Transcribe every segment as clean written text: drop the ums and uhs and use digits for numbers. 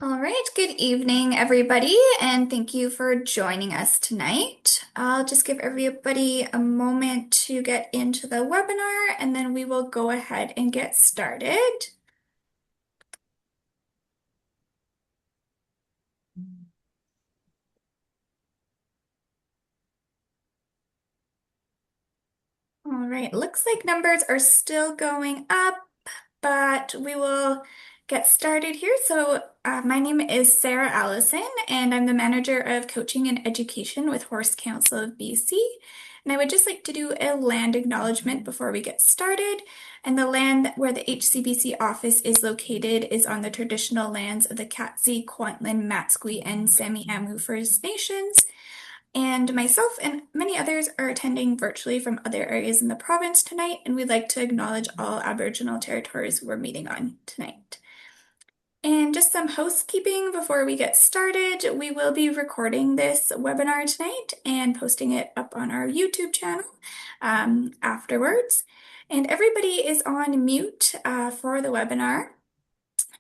All right, good evening, everybody, and thank you for joining us tonight. I'll just give everybody a moment to get into the webinar, and then we will go ahead and get started. All right, looks like numbers are still going up, but we will get started here. My name is Sarah Allison, and I'm the manager of coaching and education with Horse Council of BC. And I would just like to do a land acknowledgement before we get started. And the land where the HCBC office is located is on the traditional lands of the Katzie, Kwantlen, Matsqui, and Sami-Amu First Nations. And myself and many others are attending virtually from other areas in the province tonight, and we'd like to acknowledge all Aboriginal territories we're meeting on tonight. And just some housekeeping before we get started. We will be recording this webinar tonight and posting it up on our YouTube channel afterwards. And everybody is on mute for the webinar.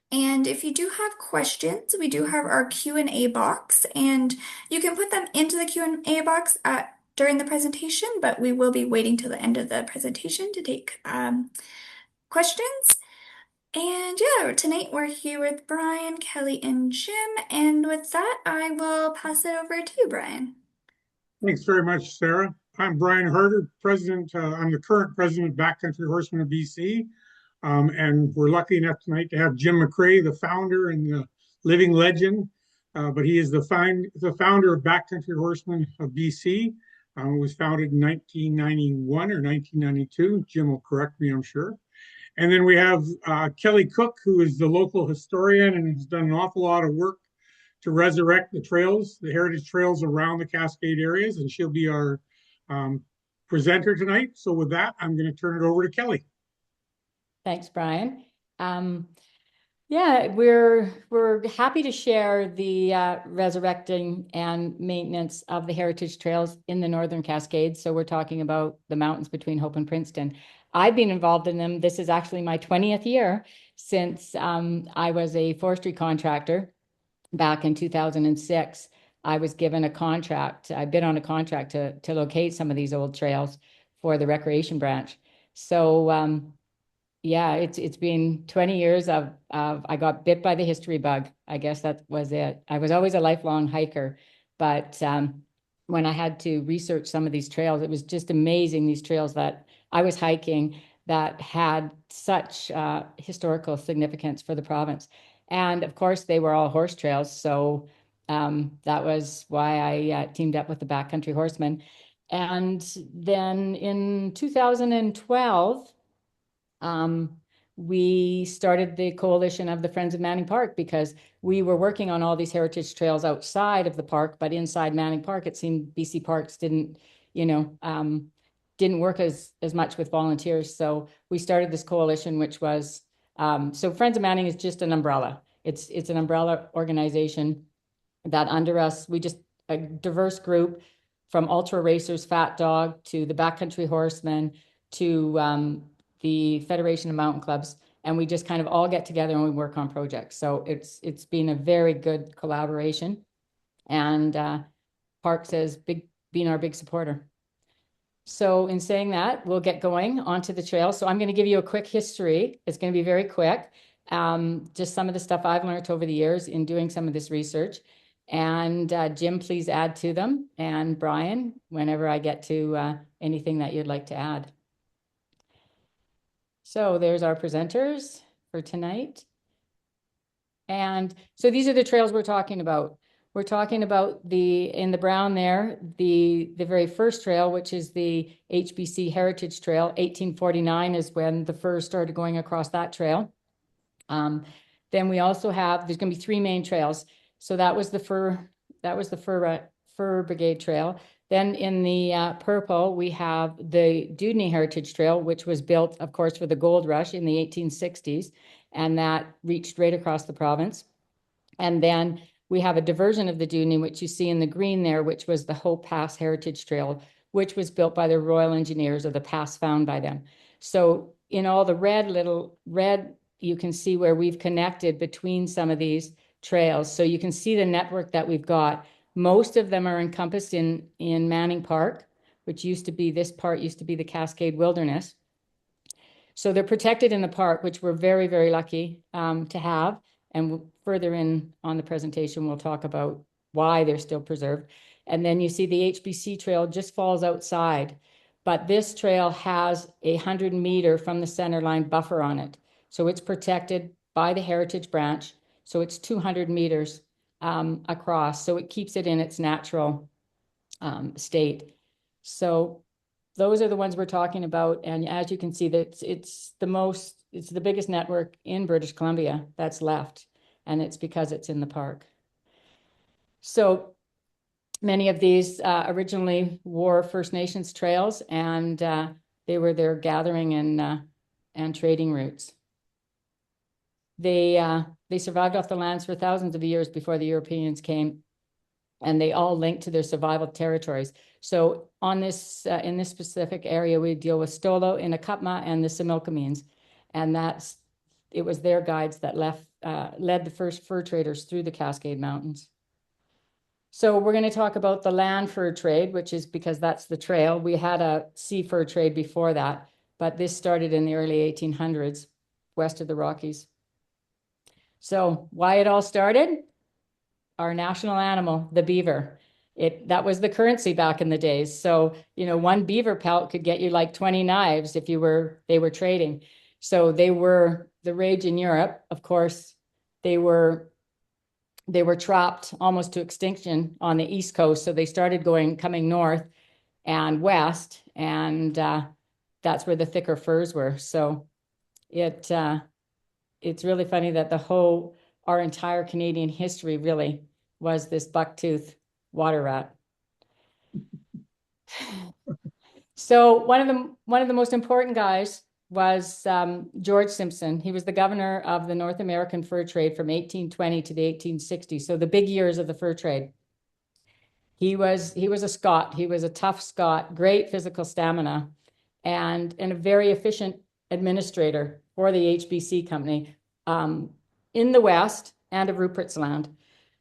And if you do have questions, we do have our Q&A box, and you can put them into the Q&A box during the presentation, but we will be waiting till the end of the presentation to take questions. And yeah, tonight we're here with Brian, Kelly, and Jim. And with that, I will pass it over to you, Brian. Thanks very much, Sarah. I'm Brian Herter, president. I'm the current president of Backcountry Horsemen of BC. And we're lucky enough tonight to have Jim McRae, the founder and the living legend. But he is the founder of Backcountry Horsemen of BC. It was founded in 1991 or 1992. Jim will correct me, I'm sure. And then we have Kelly Cook, who is the local historian and has done an awful lot of work to resurrect the trails, the heritage trails around the Cascade areas, and she'll be our presenter tonight. So with that, I'm going to turn it over to Kelly. Thanks, Brian. Yeah, we're happy to share the resurrecting and maintenance of the heritage trails in the Northern Cascades. So we're talking about the mountains between Hope and Princeton. I've been involved in them. This is actually my 20th year since I was a forestry contractor back in 2006. I was given a contract. I bid on a contract to locate some of these old trails for the recreation branch. So yeah, it's been 20 years of I got bit by the history bug. I guess that was it. I was always a lifelong hiker, but when I had to research some of these trails, it was just amazing, these trails that I was hiking that had such historical significance for the province. And of course, they were all horse trails. So that was why I teamed up with the Backcountry Horsemen. And then in 2012, we started the coalition of the Friends of Manning Park because we were working on all these heritage trails outside of the park, but inside Manning Park, it seemed BC Parks didn't work as much with volunteers. So we started this coalition, which was, so Friends of Manning is just an umbrella. It's an umbrella organization that under us, we just a diverse group from ultra racers, Fat Dog, to the Backcountry Horsemen, to the Federation of Mountain Clubs, and we just kind of all get together and we work on projects. So it's been a very good collaboration, and Parks has been our big supporter. So in saying that, we'll get going onto the trail. So I'm going to give you a quick history. It's going to be very quick. Just some of the stuff I've learned over the years in doing some of this research. And Jim, please add to them. And Brian, whenever I get to anything that you'd like to add. So there's our presenters for tonight. And so these are the trails we're talking about. We're talking about in the brown there, the very first trail, which is the HBC Heritage Trail. 1849 is when the furs started going across that trail. Then we also have, there's going to be three main trails. So that was the Fur Brigade Trail. Then in the purple, we have the Dudeny Heritage Trail, which was built, of course, for the gold rush in the 1860s, and that reached right across the province. And then we have a diversion of the Dudeny, which you see in the green there, which was the Hope Pass Heritage Trail, which was built by the Royal Engineers, or the pass found by them. So in all the red, you can see where we've connected between some of these trails. So you can see the network that we've got. Most of them are encompassed in Manning Park, which this part used to be the Cascade Wilderness. So they're protected in the park, which we're very, very lucky to have. And further in on the presentation, we'll talk about why they're still preserved. And then you see the HBC trail just falls outside. But this trail has a 100-meter from the center line buffer on it. So it's protected by the Heritage Branch. So it's 200 meters across. So it keeps it in its natural state. So those are the ones we're talking about. And as you can see, that it's the biggest network in British Columbia that's left. And it's because it's in the park. So many of these originally were First Nations trails, and they were their gathering and trading routes. They survived off the lands for thousands of years before the Europeans came, and they all linked to their survival territories. So on this in this specific area, we deal with Stolo, Inukatma, and the Similkameenes, and it was their guides that led the first fur traders through the Cascade Mountains. So we're going to talk about the land fur trade, which is because that's the trail. We had a sea fur trade before that, but this started in the early 1800s, west of the Rockies. So why it all started? Our national animal, the beaver. That was the currency back in the days. So, one beaver pelt could get you like 20 knives if they were trading. So they were the rage in Europe. Of course, they were trapped almost to extinction on the East Coast. So they started coming north and west, and that's where the thicker furs were. So it's really funny that our entire Canadian history really was this bucktooth water rat. So one of the most important guys was George Simpson. He was the governor of the North American fur trade from 1820 to the 1860s. So the big years of the fur trade. He was a Scot. He was a tough Scot, great physical stamina, and a very efficient administrator for the HBC company in the West and of Rupert's Land.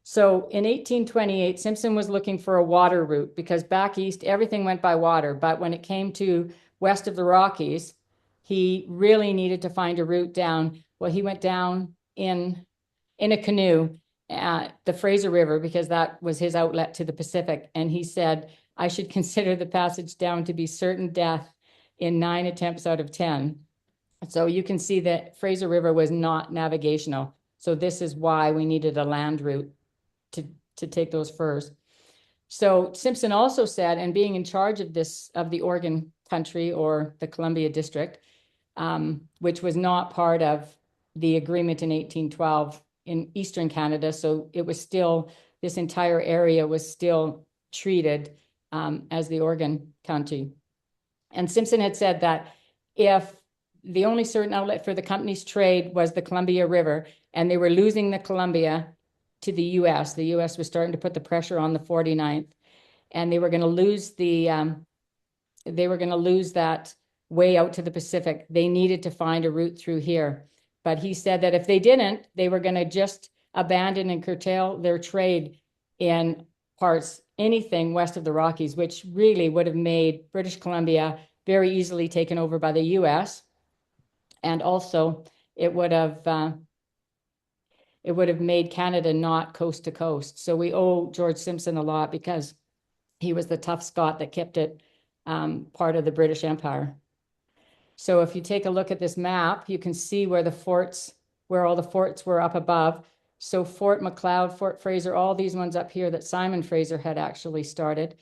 So in 1828, Simpson was looking for a water route because back east, everything went by water. But when it came to west of the Rockies, he really needed to find a route down. Well, he went down in a canoe at the Fraser River because that was his outlet to the Pacific. And he said, I should consider the passage down to be certain death in 9 attempts out of 10. So you can see that Fraser River was not navigational. So this is why we needed a land route to take those furs. So Simpson also said, and being in charge of the Oregon country or the Columbia District, which was not part of the agreement in 1812 in Eastern Canada. So it was still, this entire area was still treated as the Oregon country. And Simpson had said that if the only certain outlet for the company's trade was the Columbia River, and they were losing the Columbia to the U.S. The U.S. was starting to put the pressure on the 49th, and they were going to lose that way out to the Pacific. They needed to find a route through here. But he said that if they didn't, they were going to just abandon and curtail their trade in anything west of the Rockies, which really would have made British Columbia very easily taken over by the U.S. And also it would have made Canada not coast to coast. So we owe George Simpson a lot because he was the tough Scot that kept it part of the British Empire. So if you take a look at this map, you can see where all the forts were up above. So Fort McLeod, Fort Fraser, all these ones up here that Simon Fraser had actually started,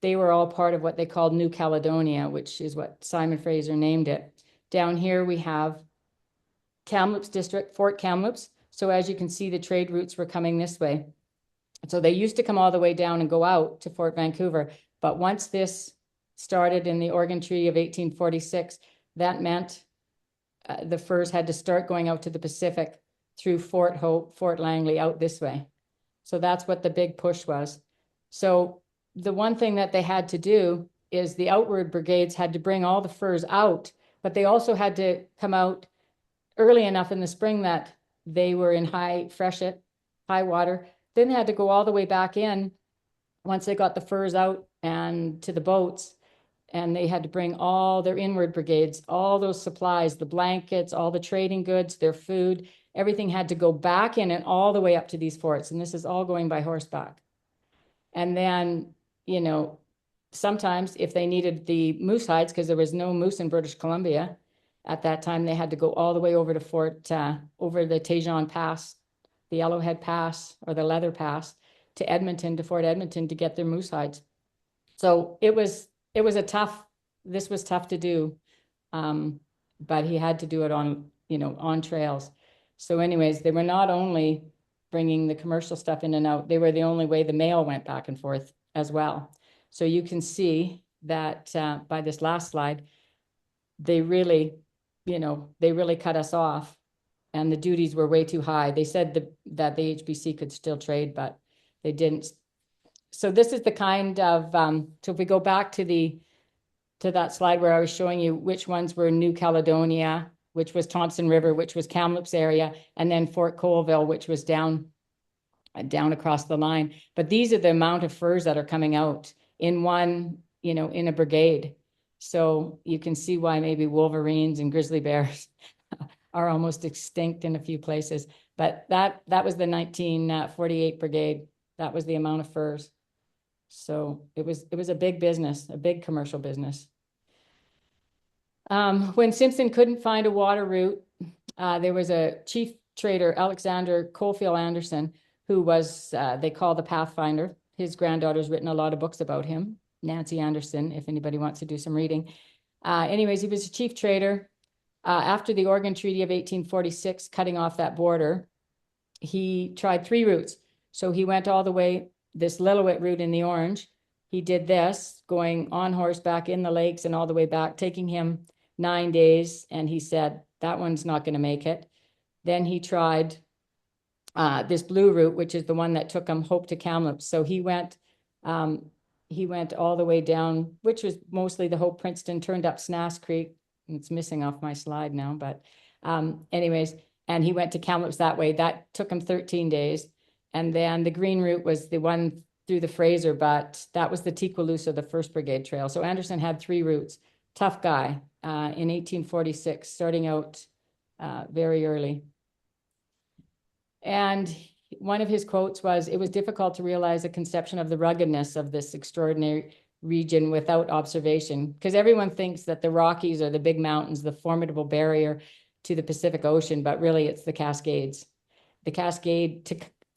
they were all part of what they called New Caledonia, which is what Simon Fraser named it. Down here we have Kamloops District, Fort Kamloops. So as you can see, the trade routes were coming this way. So they used to come all the way down and go out to Fort Vancouver. But once this started in the Oregon Treaty of 1846, that meant the furs had to start going out to the Pacific through Fort Hope, Fort Langley, out this way. So that's what the big push was. So the one thing that they had to do is the outward brigades had to bring all the furs out, but they also had to come out early enough in the spring that they were in high freshet high water. Then they had to go all the way back in once they got the furs out and to the boats. And they had to bring all their inward brigades, all those supplies, the blankets, all the trading goods, their food, everything had to go back in and all the way up to these forts. And this is all going by horseback. And then, you know, sometimes if they needed the moose hides, because there was no moose in British Columbia at that time, they had to go all the way over to over the Tejon Pass, the Yellowhead Pass or the Leather Pass to Edmonton, to Fort Edmonton to get their moose hides. So it was this was tough to do. But he had to do it on, you know, on trails. So anyways, they were not only bringing the commercial stuff in and out, they were the only way the mail went back and forth as well. So you can see that by this last slide, they really, you know, they really cut us off and the duties were way too high. They said that the HBC could still trade, but they didn't. So this is the kind of, so if we go back to that slide where I was showing you which ones were New Caledonia, which was Thompson River, which was Kamloops area, and then Fort Colville, which was down across the line. But these are the amount of furs that are coming out in one, you know, in a brigade. So you can see why maybe wolverines and grizzly bears are almost extinct in a few places. But that was the 1948 brigade. That was the amount of furs. So it was a big business, a big commercial business. When Simpson couldn't find a water route, there was a chief trader, Alexander Coalfield Anderson, who was, they call the Pathfinder. His granddaughter's written a lot of books about him, Nancy Anderson, if anybody wants to do some reading. Anyways, he was a chief trader. After the Oregon Treaty of 1846, cutting off that border, he tried 3 routes. So he went all the way, this Lillooet route in the orange. He did this, going on horseback in the lakes and all the way back, taking him 9 days. And he said, that one's not going to make it. Then he tried this blue route, which is the one that took him Hope to Kamloops. So he went all the way down, which was mostly the Hope Princeton, turned up Snass Creek. It's missing off my slide now, but anyways, and he went to Kamloops that way. That took him 13 days. And then the green route was the one through the Fraser, but that was the Tequalusa, the 1st Brigade Trail. So Anderson had 3 routes. Tough guy in 1846, starting out very early. And one of his quotes was, "It was difficult to realize a conception of the ruggedness of this extraordinary region without observation," because everyone thinks that the Rockies are the big mountains, the formidable barrier to the Pacific Ocean, but really it's the Cascades. The Cascade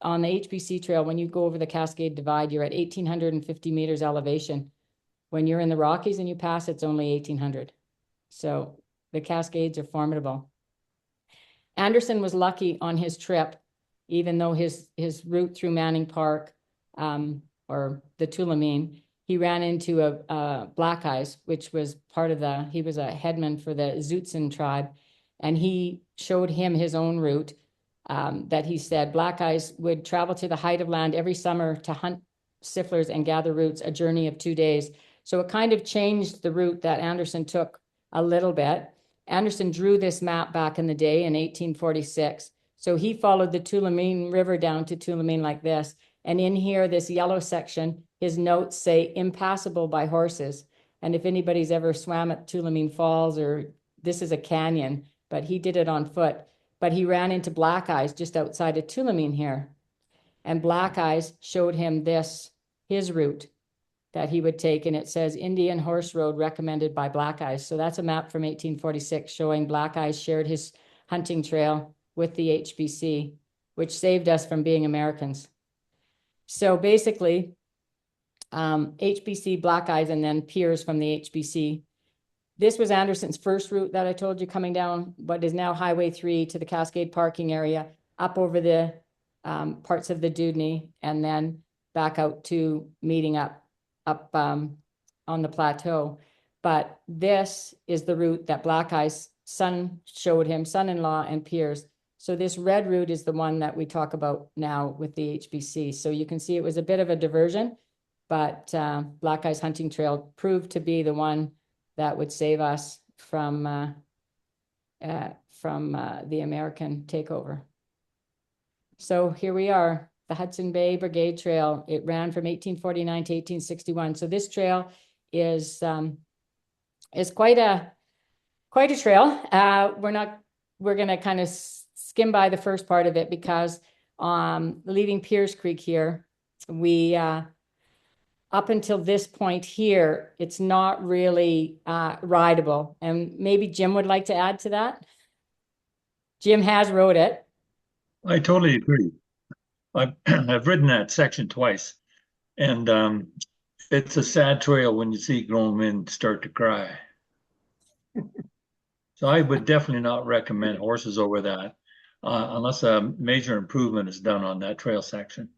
on the HBC Trail, when you go over the Cascade Divide, you're at 1,850 meters elevation. When you're in the Rockies and you pass, it's only 1,800. So the Cascades are formidable. Anderson was lucky on his trip, even though his route through Manning Park or the Tulameen, he ran into a Black Eyes, which was part of he was a headman for the Zutsun tribe. And he showed him his own route that he said Black Eyes would travel to the height of land every summer to hunt sifflers and gather roots, a journey of 2 days. So it kind of changed the route that Anderson took a little bit. Anderson drew this map back in the day in 1846. So he followed the Tulameen River down to Tulameen like this. And in here, this yellow section, his notes say impassable by horses. And if anybody's ever swam at Tulameen Falls, or this is a canyon, but he did it on foot. But he ran into Black Eyes just outside of Tulameen here. And Black Eyes showed him his route that he would take. And it says Indian Horse Road recommended by Black Eyes. So that's a map from 1846 showing Black Eyes shared his hunting trail with the HBC, which saved us from being Americans. So basically, HBC, Black Eyes, and then peers from the HBC. This was Anderson's first route that I told you, coming down what is now Highway 3 to the Cascade parking area, up over the parts of the Dudeny, and then back out to meeting up on the plateau. But this is the route that Black Eyes' son showed him, son-in-law and peers. So this red route is the one that we talk about now with the HBC. So you can see it was a bit of a diversion, but Black Eyes Hunting Trail proved to be the one that would save us from the American takeover. So here we are, the Hudson Bay Brigade Trail. It ran from 1849 to 1861. So this trail is quite a trail. We're going to kind of skim by the first part of it because leaving Pierce Creek here, we up until this point here, it's not really rideable. And maybe Jim would like to add to that. Jim has rode it. I totally agree. I've ridden that section twice, and it's a sad trail when you see grown men start to cry. So I would definitely not recommend horses over that unless a major improvement is done on that trail section.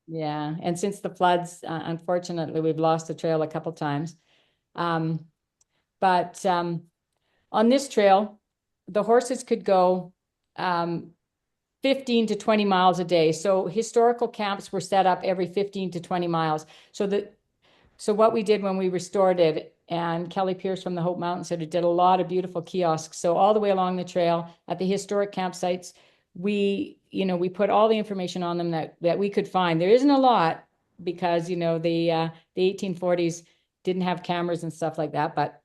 Yeah, and since the floods, unfortunately, we've lost the trail a couple times. But on this trail, the horses could go 15 to 20 miles a day. So historical camps were set up every 15 to 20 miles. So what we did when we restored it, and Kelly Pierce from the Hope Mountain Center did a lot of beautiful kiosks. So all the way along the trail at the historic campsites, we put all the information on them that we could find. There isn't a lot because, the 1840s didn't have cameras and stuff like that, but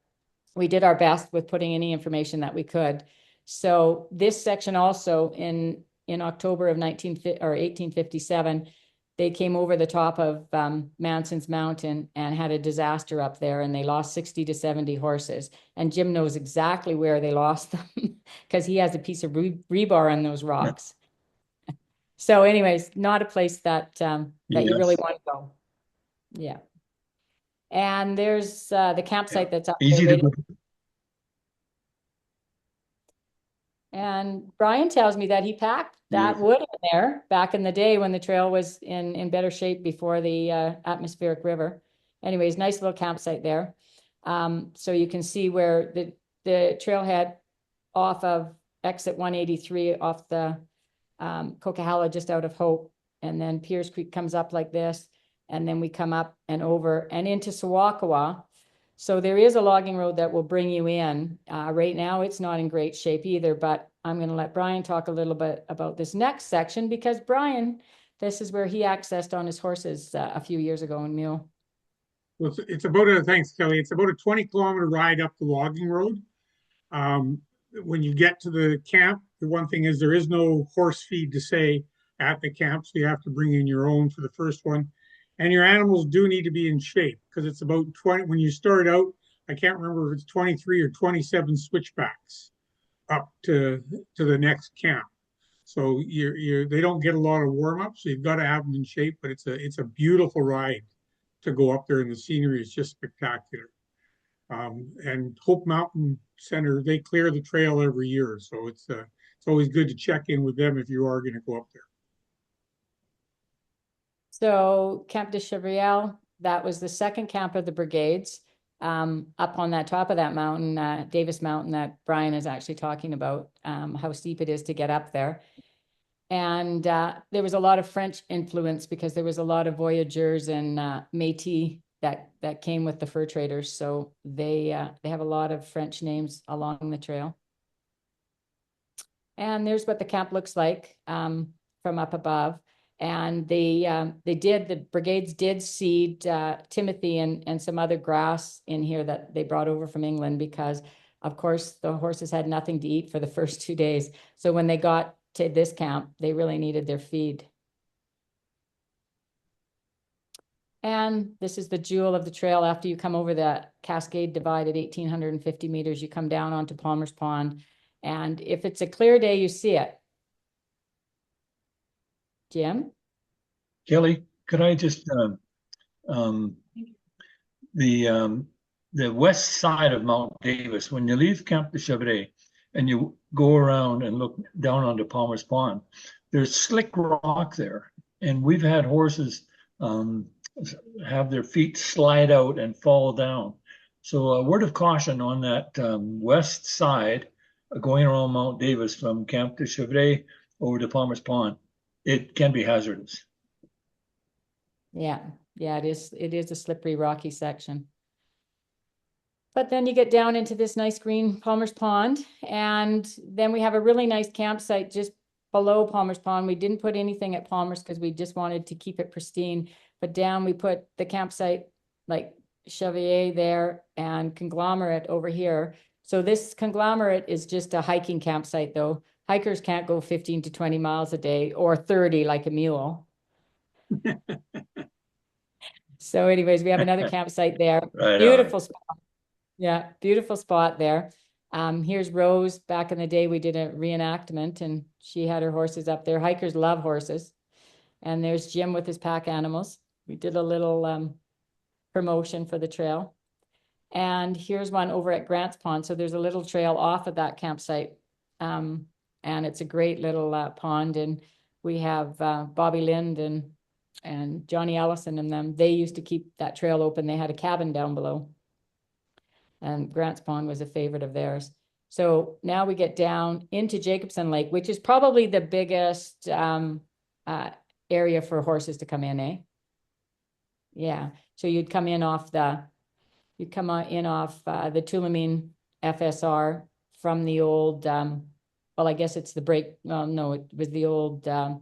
we did our best with putting any information that we could. So this section also in October of 1857, they came over the top of Manson's Mountain and had a disaster up there, and they lost 60 to 70 horses. And Jim knows exactly where they lost them because he has a piece of rebar on those rocks. So anyways, not a place that you really want to go. Yeah. And there's the campsite that's up Easy there. to go. And Brian tells me that he packed that wood in there back in the day when the trail was in better shape before the atmospheric river. Anyways, nice little campsite there. So you can see where the trailhead off of exit 183 off the Coquihalla just out of Hope. And then Pierce Creek comes up like this. And then we come up and over and into Sawakawa. So there is a logging road that will bring you in. Right now, it's not in great shape either, but I'm going to let Brian talk a little bit about this next section because Brian, this is where he accessed on his horses a few years ago in Mule. Well, thanks, Kelly. It's about a 20-kilometer ride up the logging road. When you get to the camp, the one thing is there is no horse feed to say at the camp, so you have to bring in your own for the first one. And your animals do need to be in shape because it's about 20. When you start out, I can't remember if it's 23 or 27 switchbacks up to the next camp. So they don't get a lot of warm up, so you've got to have them in shape. But it's a beautiful ride to go up there, and the scenery is just spectacular. And Hope Mountain Center, they clear the trail every year, so it's always good to check in with them if you are going to go up there. So Camp de Chevriel, that was the second camp of the brigades up on that top of that mountain, Davis Mountain that Brian is actually talking about, how steep it is to get up there. And there was a lot of French influence because there was a lot of voyageurs and Métis that came with the fur traders. So they have a lot of French names along the trail. And there's what the camp looks like from up above. And the brigades did seed Timothy and some other grass in here that they brought over from England because, of course, the horses had nothing to eat for the first 2 days. So when they got to this camp, they really needed their feed. And this is the jewel of the trail. After you come over the Cascade Divide at 1,850 meters, you come down onto Palmer's Pond. And if it's a clear day, you see it. Jim? Kelly, could I just the west side of Mount Davis, when you leave Camp de Chevrier and you go around and look down onto Palmer's Pond, there's slick rock there, and we've had horses have their feet slide out and fall down. So a word of caution on that west side going around Mount Davis from Camp de Chevrier over to Palmer's Pond. It can be hazardous. Yeah, it is a slippery, rocky section. But then you get down into this nice green Palmer's Pond, and then we have a really nice campsite just below Palmer's Pond. We didn't put anything at Palmer's because we just wanted to keep it pristine. But down we put the campsite like Chevier there and Conglomerate over here. So this Conglomerate is just a hiking campsite though. Hikers can't go 15 to 20 miles a day or 30 like a mule. So anyways, we have another campsite there. Right Beautiful on. spot. Yeah, beautiful spot there. Here's Rose. Back in the day, we did a reenactment and she had her horses up there. Hikers love horses. And there's Jim with his pack animals. We did a little promotion for the trail. And here's one over at Grants Pond. So there's a little trail off of that campsite. And it's a great little pond. And we have Bobby Lind and Johnny Allison and them. They used to keep that trail open. They had a cabin down below. And Grants Pond was a favorite of theirs. So now we get down into Jacobson Lake, which is probably the biggest area for horses to come in, eh? Yeah. So you'd come in off the Tulameen FSR from the old, well, I guess it's the break. Well, no, it was the old Brayton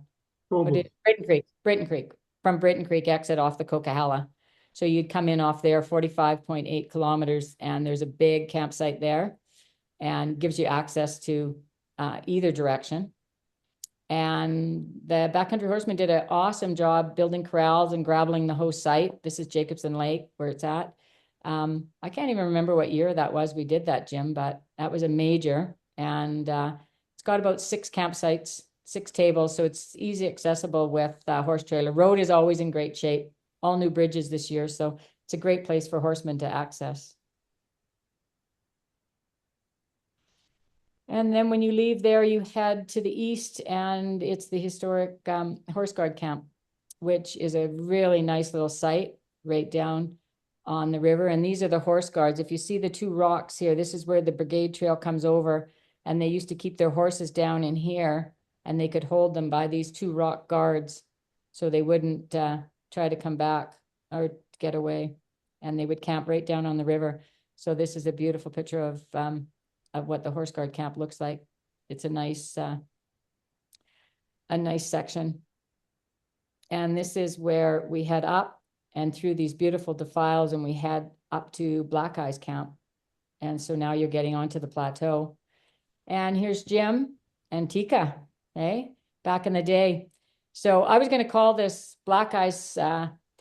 Creek, from Brayton Creek exit off the Coquihalla. So you'd come in off there 45.8 kilometers, and there's a big campsite there and gives you access to either direction. And the Backcountry Horsemen did an awesome job building corrals and graveling the whole site. This is Jacobson Lake where it's at. I can't even remember what year that was we did that, Jim, but that was a major. And it's got about 6 campsites, 6 tables, so it's easy accessible with horse trailer. Road is always in great shape. All new bridges this year, so it's a great place for horsemen to access. And then when you leave there, you head to the east, and it's the historic Horse Guard Camp, which is a really nice little site right down on the river. And these are the horse guards. If you see the 2 rocks here, this is where the Brigade Trail comes over, and they used to keep their horses down in here, and they could hold them by these 2 rock guards so they wouldn't try to come back or get away, and they would camp right down on the river. So this is a beautiful picture of what the Horse Guard Camp looks like. It's a nice section. And this is where we head up and through these beautiful defiles, and we head up to Black Eyes Camp. And so now you're getting onto the plateau. And here's Jim and Tika, hey, back in the day. So I was going to call this Black Eyes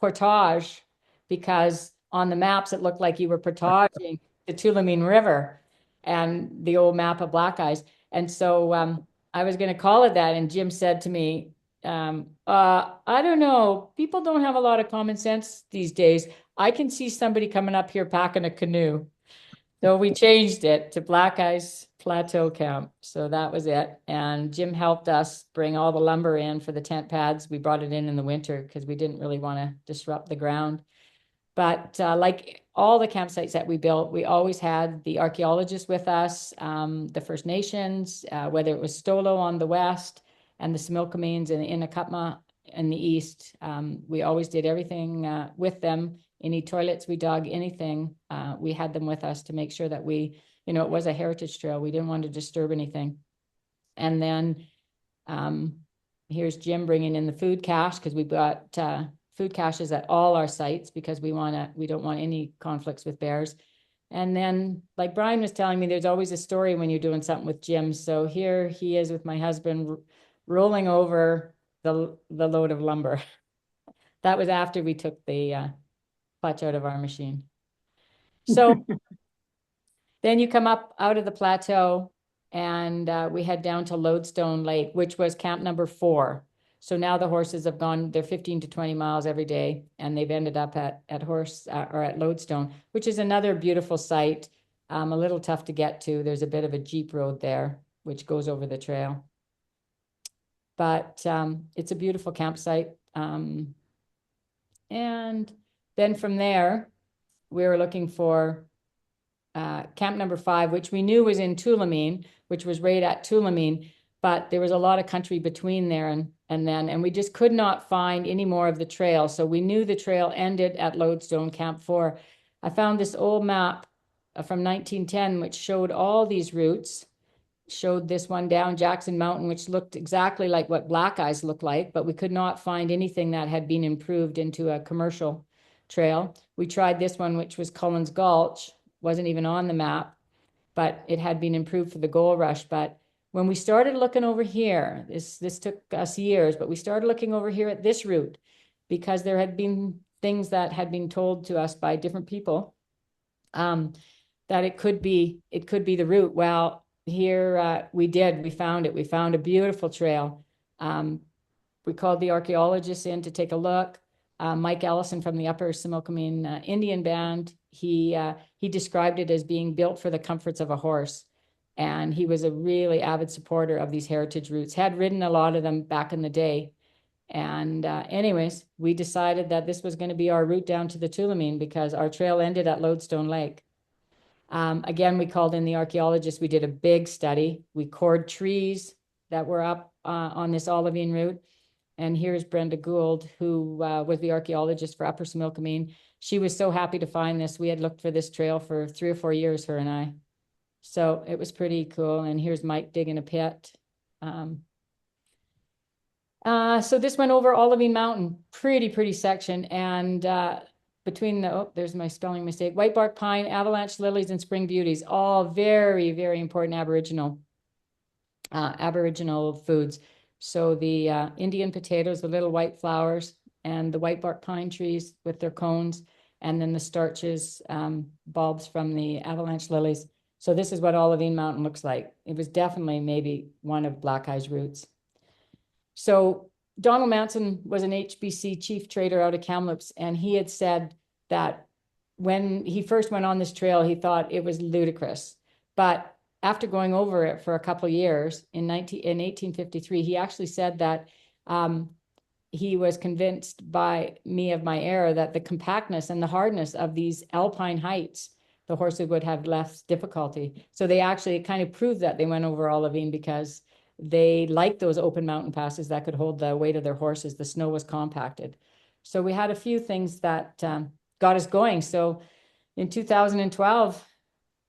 Portage because on the maps it looked like you were portaging the Tulameen River and the old map of Black Eyes. And so I was going to call it that. And Jim said to me, I don't know, people don't have a lot of common sense these days. I can see somebody coming up here packing a canoe. So we changed it to Black Eyes Plateau Camp. So that was it. And Jim helped us bring all the lumber in for the tent pads. We brought it in the winter because we didn't really want to disrupt the ground. But like all the campsites that we built, we always had the archaeologists with us, the First Nations, whether it was Stolo on the west and the Similkameen's and the Inukatma in the east. We always did everything with them. Any toilets we dug, anything, we had them with us to make sure that we, it was a heritage trail. We didn't want to disturb anything. And then here's Jim bringing in the food cache because we got food caches at all our sites because we don't want any conflicts with bears. And then, like Brian was telling me, there's always a story when you're doing something with Jim. So here he is with my husband rolling over the load of lumber. That was after we took the clutch out of our machine. So then you come up out of the plateau and we head down to Lodestone Lake, which was camp number 4. So now the horses have gone, they're 15 to 20 miles every day, and they've ended up at Lodestone, which is another beautiful site, a little tough to get to. There's a bit of a jeep road there, which goes over the trail. But it's a beautiful campsite. And then from there, we were looking for camp number 5, which we knew was in Tulameen, which was right at Tulameen, but there was a lot of country between there and we just could not find any more of the trail. So we knew the trail ended at Lodestone Camp 4. I found this old map from 1910, which showed all these routes. showed this one down Jackson Mountain, which looked exactly like what Black Eyes looked like, but we could not find anything that had been improved into a commercial trail. We tried this one, which was Cullen's Gulch, wasn't even on the map, but it had been improved for the gold rush. But when we started looking over here, this took us years, but we started looking over here at this route because there had been things that had been told to us by different people, that it could be the route. Well, here we found it. We found a beautiful trail. We called the archaeologists in to take a look. Mike Ellison from the Upper Similkameen Indian Band, he described it as being built for the comforts of a horse. And he was a really avid supporter of these heritage routes, had ridden a lot of them back in the day. And anyways, we decided that this was going to be our route down to the Tulameen because our trail ended at Lodestone Lake. Again, we called in the archaeologists. We did a big study. We cored trees that were up on this olivine route. And here's Brenda Gould, who was the archaeologist for Upper Similkameen. She was so happy to find this. We had looked for this trail for 3 or 4 years, her and I. So it was pretty cool. And here's Mike digging a pit. So this went over Olivine Mountain, pretty section. And between there's my spelling mistake, white bark pine, avalanche lilies, and spring beauties, all very important Aboriginal foods. So the Indian potatoes, the little white flowers, and the white bark pine trees with their cones, and then the starches, bulbs from the avalanche lilies. So this is what Olivine Mountain looks like. It was definitely maybe one of Black Eye's routes. So Donald Manson was an HBC chief trader out of Kamloops, and he had said that when he first went on this trail, he thought it was ludicrous. But after going over it for a couple of years in 1853, he actually said that he was convinced by me of my error that the compactness and the hardness of these alpine heights, the horses would have less difficulty. So they actually kind of proved that they went over Olivine because they liked those open mountain passes that could hold the weight of their horses. The snow was compacted. So we had a few things that got us going. So in 2012,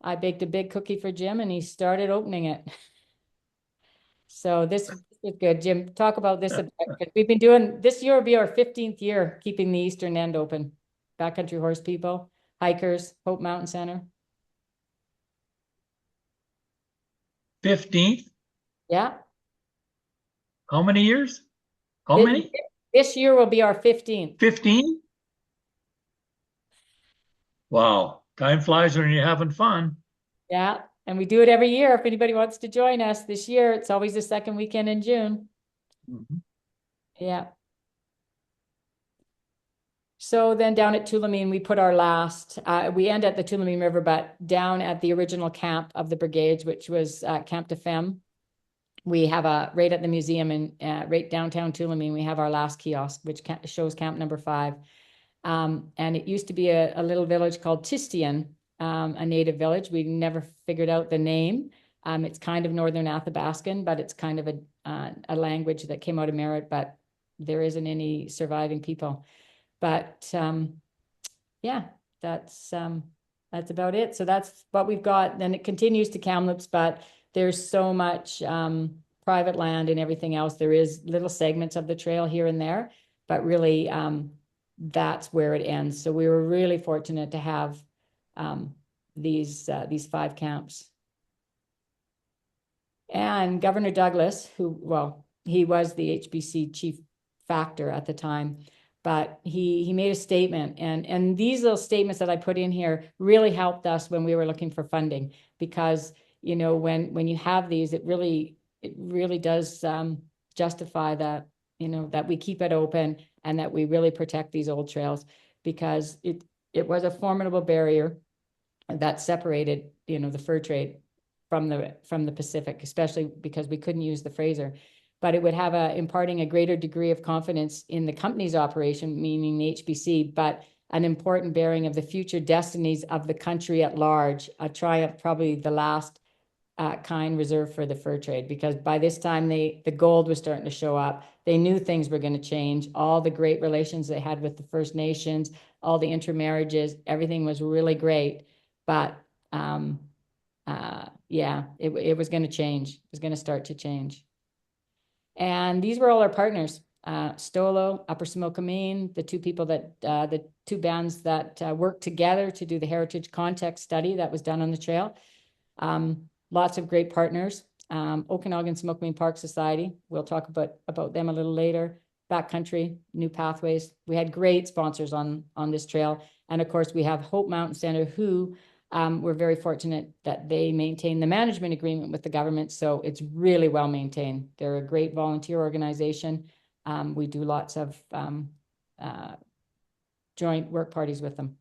I baked a big cookie for Jim and he started opening it. So this is good. Jim, talk about this a bit, because we've been doing, this year will be our 15th year keeping the eastern end open. Backcountry horse people, hikers, Hope Mountain Center. 15th? Yeah. How many years? How many? This year will be our 15th. 15? Wow. Time flies when you're having fun. Yeah. And we do it every year. If anybody wants to join us this year, it's always the second weekend in June. Mm-hmm. Yeah. So then down at Tulameen, we put our last, we end at the Tulameen River, but down at the original camp of the brigades, which was Camp de Femme. We have right at the museum in right downtown Tulameen, we have our last kiosk, which shows camp number 5. And it used to be a little village called Tistian, a native village. We never figured out the name. It's kind of Northern Athabascan, but it's kind of a language that came out of Merritt, but there isn't any surviving people. But yeah, that's about it. So that's what we've got. Then it continues to Kamloops, but there's so much private land and everything else. There is little segments of the trail here and there, but really that's where it ends. So we were really fortunate to have these 5 camps. And Governor Douglas, he was the HBC chief factor at the time, but he made a statement, and these little statements that I put in here really helped us when we were looking for funding, because you know, when you have these, it really does justify that, you know, that we keep it open and that we really protect these old trails, because it was a formidable barrier that separated, you know, the fur trade from the Pacific, especially because we couldn't use the Fraser. But it would have imparting a greater degree of confidence in the company's operation, meaning the HBC, but an important bearing of the future destinies of the country at large, a triumph, probably the last kind reserved for the fur trade, because by this time the gold was starting to show up. They knew things were going to change. All the great relations they had with the First Nations, all the intermarriages, everything was really great. But yeah, it was going to change. It was going to start to change. And these were all our partners. Stolo, Upper Similkameen, the two people that, the two bands that worked together to do the heritage context study that was done on the trail. Lots of great partners. Okanagan Similkameen Park Society, we'll talk about them a little later. Backcountry, New Pathways. We had great sponsors on this trail. And of course, we have Hope Mountain Center, who we're very fortunate that they maintain the management agreement with the government. So it's really well maintained. They're a great volunteer organization. We do lots of joint work parties with them.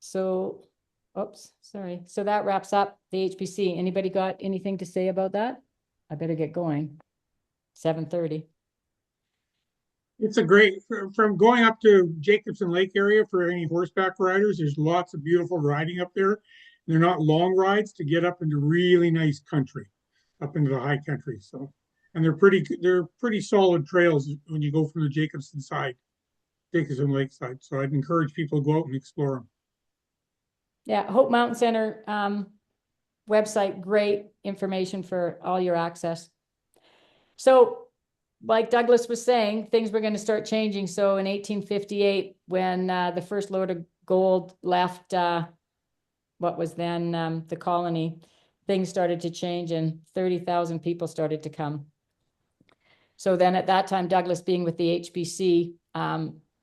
So, oops, sorry. So that wraps up the HBC. Anybody got anything to say about that? I better get going. 7:30. It's a great, from going up to Jacobson Lake area for any horseback riders, there's lots of beautiful riding up there. They're not long rides to get up into really nice country, up into the high country. So, and they're pretty solid trails when you go from the Jacobson side, Jacobson Lake side. So I'd encourage people to go out and explore them. Yeah, Hope Mountain Center website, great information for all your access. So like Douglas was saying, things were going to start changing. So in 1858, when the first load of gold left what was then the colony, things started to change and 30,000 people started to come. So then at that time, Douglas being with the HBC,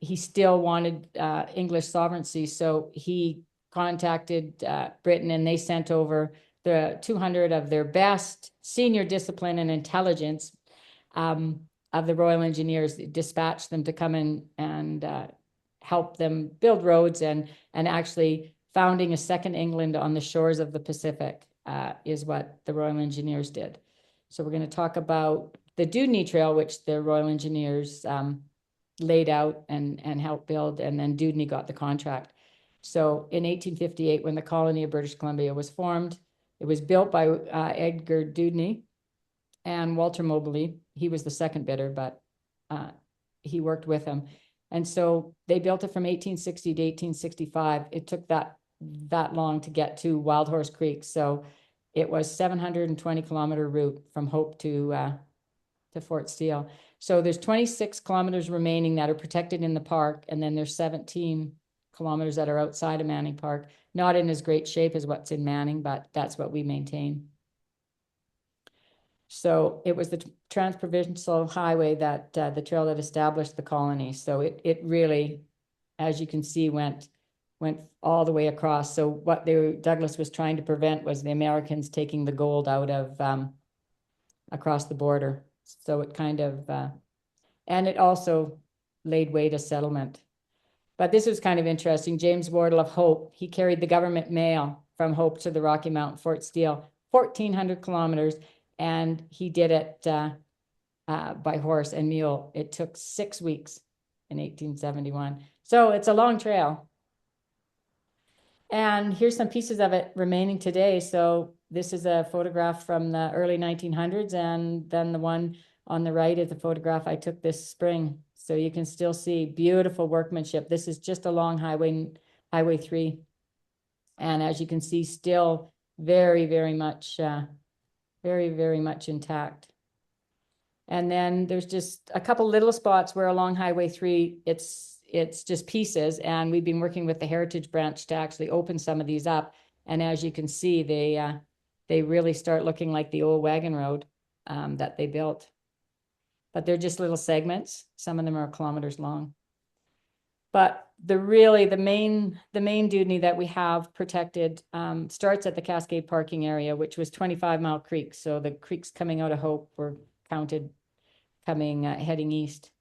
he still wanted English sovereignty. So he contacted Britain, and they sent over the 200 of their best senior discipline and intelligence of the Royal Engineers, dispatched them to come in and help them build roads, and actually founding a second England on the shores of the Pacific is what the Royal Engineers did. So we're going to talk about the Dudeny Trail, which the Royal Engineers laid out and helped build, and then Dudeny got the contract. So in 1858, when the colony of British Columbia was formed, it was built by Edgar Dudeny and Walter Mobley. He was the second bidder, but he worked with him. And so they built it from 1860 to 1865. It took that long to get to Wild Horse Creek. So it was 720-kilometer route from Hope to Fort Steele. So there's 26 kilometers remaining that are protected in the park, and then there's 17 kilometers that are outside of Manning Park. Not in as great shape as what's in Manning, but that's what we maintain. So it was the trans-provincial highway that the trail that established the colony. So it really, as you can see, went all the way across. So what Douglas was trying to prevent was the Americans taking the gold out of across the border. So it kind of, and it also laid way to settlement. But this was kind of interesting. James Wardle of Hope, he carried the government mail from Hope to the Rocky Mountain Fort Steele, 1,400 kilometers, and he did it by horse and mule. It took 6 weeks in 1871. So it's a long trail. And here's some pieces of it remaining today. So this is a photograph from the early 1900s, and then the one on the right is a photograph I took this spring. So you can still see beautiful workmanship. This is just along Highway 3. And as you can see, still very, very much intact. And then there's just a couple little spots where along Highway 3, it's just pieces. And we've been working with the Heritage Branch to actually open some of these up. And as you can see, they really start looking like the old wagon road that they built. But they're just little segments. Some of them are kilometers long. But the main Dudeny that we have protected starts at the Cascade parking area, which was 25 Mile Creek. So the creeks coming out of Hope were counted coming heading east.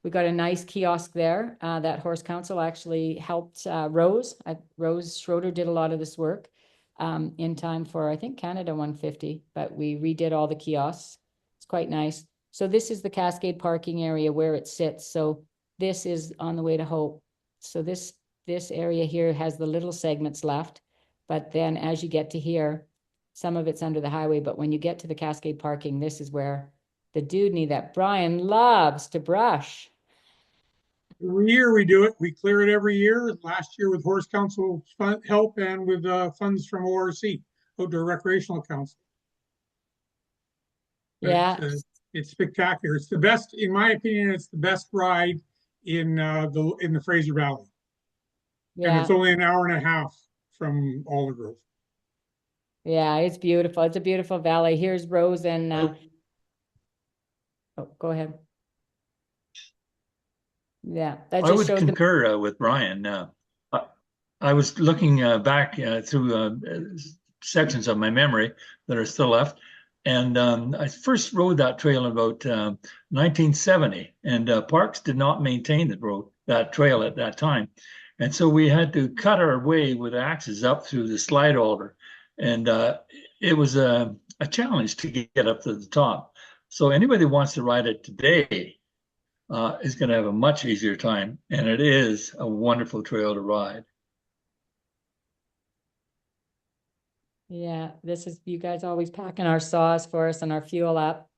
We got a nice kiosk there that Horse Council actually helped Rose. Rose Schroeder did a lot of this work in time for, I think, Canada 150, but we redid all the kiosks. It's quite nice. So this is the Cascade parking area where it sits. So this is on the way to Hope. So this area here has the little segments left, but then as you get to here, some of it's under the highway, but when you get to the Cascade parking, this is where the Dudeny that Brian loves to brush. Every year we do it. We clear it every year. Last year with Horse Council help and with funds from ORC, Outdoor Recreational Council. But Yeah, it's spectacular. It's the best, in my opinion. It's the best ride in the Fraser Valley, and it's yeah, only an hour and a half from Aldergrove. yeah. It's beautiful. It's a beautiful valley. Here's Rose and Oh. oh, go ahead. Yeah, that I just would shows them. concur with Brian. I was looking back through sections of my memory that are still left, and I first rode that trail in about 1970, and Parks did not maintain that trail at that time, and so we had to cut our way with axes up through the slide alder, and it was a challenge to get up to the top. So anybody who wants to ride it today is going to have a much easier time, and it is a wonderful trail to ride. Yeah, this is you guys always packing our saws for us and our fuel up.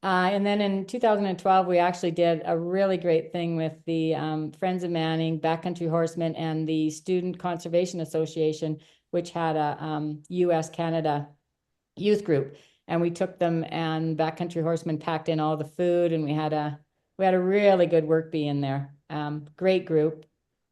And then in 2012, we actually did a really great thing with the Friends of Manning, Backcountry Horsemen, and the Student Conservation Association, which had a US-Canada youth group. And we took them, and Backcountry Horsemen packed in all the food, and we had a really good work bee in there. Great group.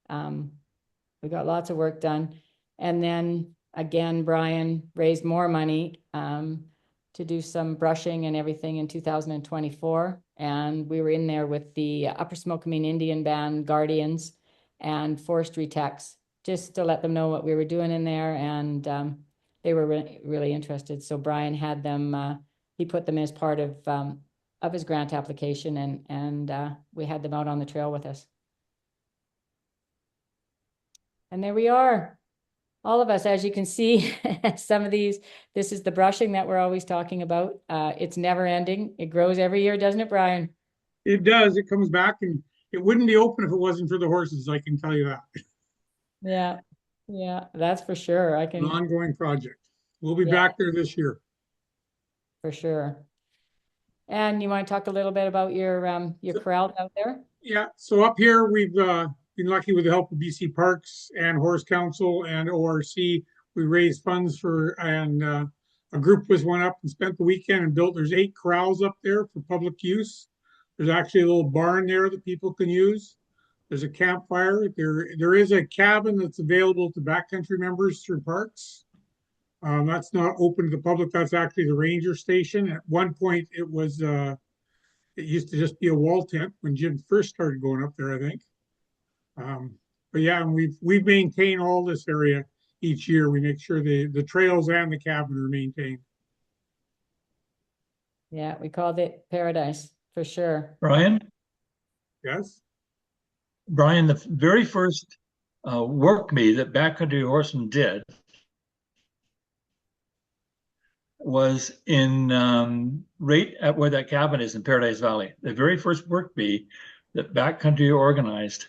We got lots of work done. And then again, Brian raised more money to do some brushing and everything in 2024. And we were in there with the Upper Smokemean Indian Band, Guardians, and forestry techs, just to let them know what we were doing in there. And they were really interested. So Brian had them, he put them as part of his grant application, and we had them out on the trail with us. And there we are. All of us, as you can see, some of these, this is the brushing that we're always talking about. It's never ending. It grows every year, doesn't it, Brian? It does. It comes back, and it wouldn't be open if it wasn't for the horses. I can tell you that. Yeah, yeah, that's for sure. An ongoing project. We'll be Yeah. back there this year. For sure. And you want to talk a little bit about your corral out there? Yeah. So up here, we've been lucky with the help of BC Parks and Horse Council and ORC. We raised funds for, and a group went up and spent the weekend and built. There's 8 corrals up there for public use. There's actually a little barn there that people can use. There's a campfire. There is a cabin that's available to backcountry members through Parks. That's not open to the public. That's actually the ranger station. At one point, it used to just be a wall tent when Jim first started going up there, I think. But yeah, and we've maintained all this area each year. We make sure the trails and the cabin are maintained. Yeah, we called it paradise for sure. Brian? Yes. Brian, the very first work me that Backcountry Horsemen did was in right at where that cabin is in Paradise Valley. The very first work bee that Backcountry organized.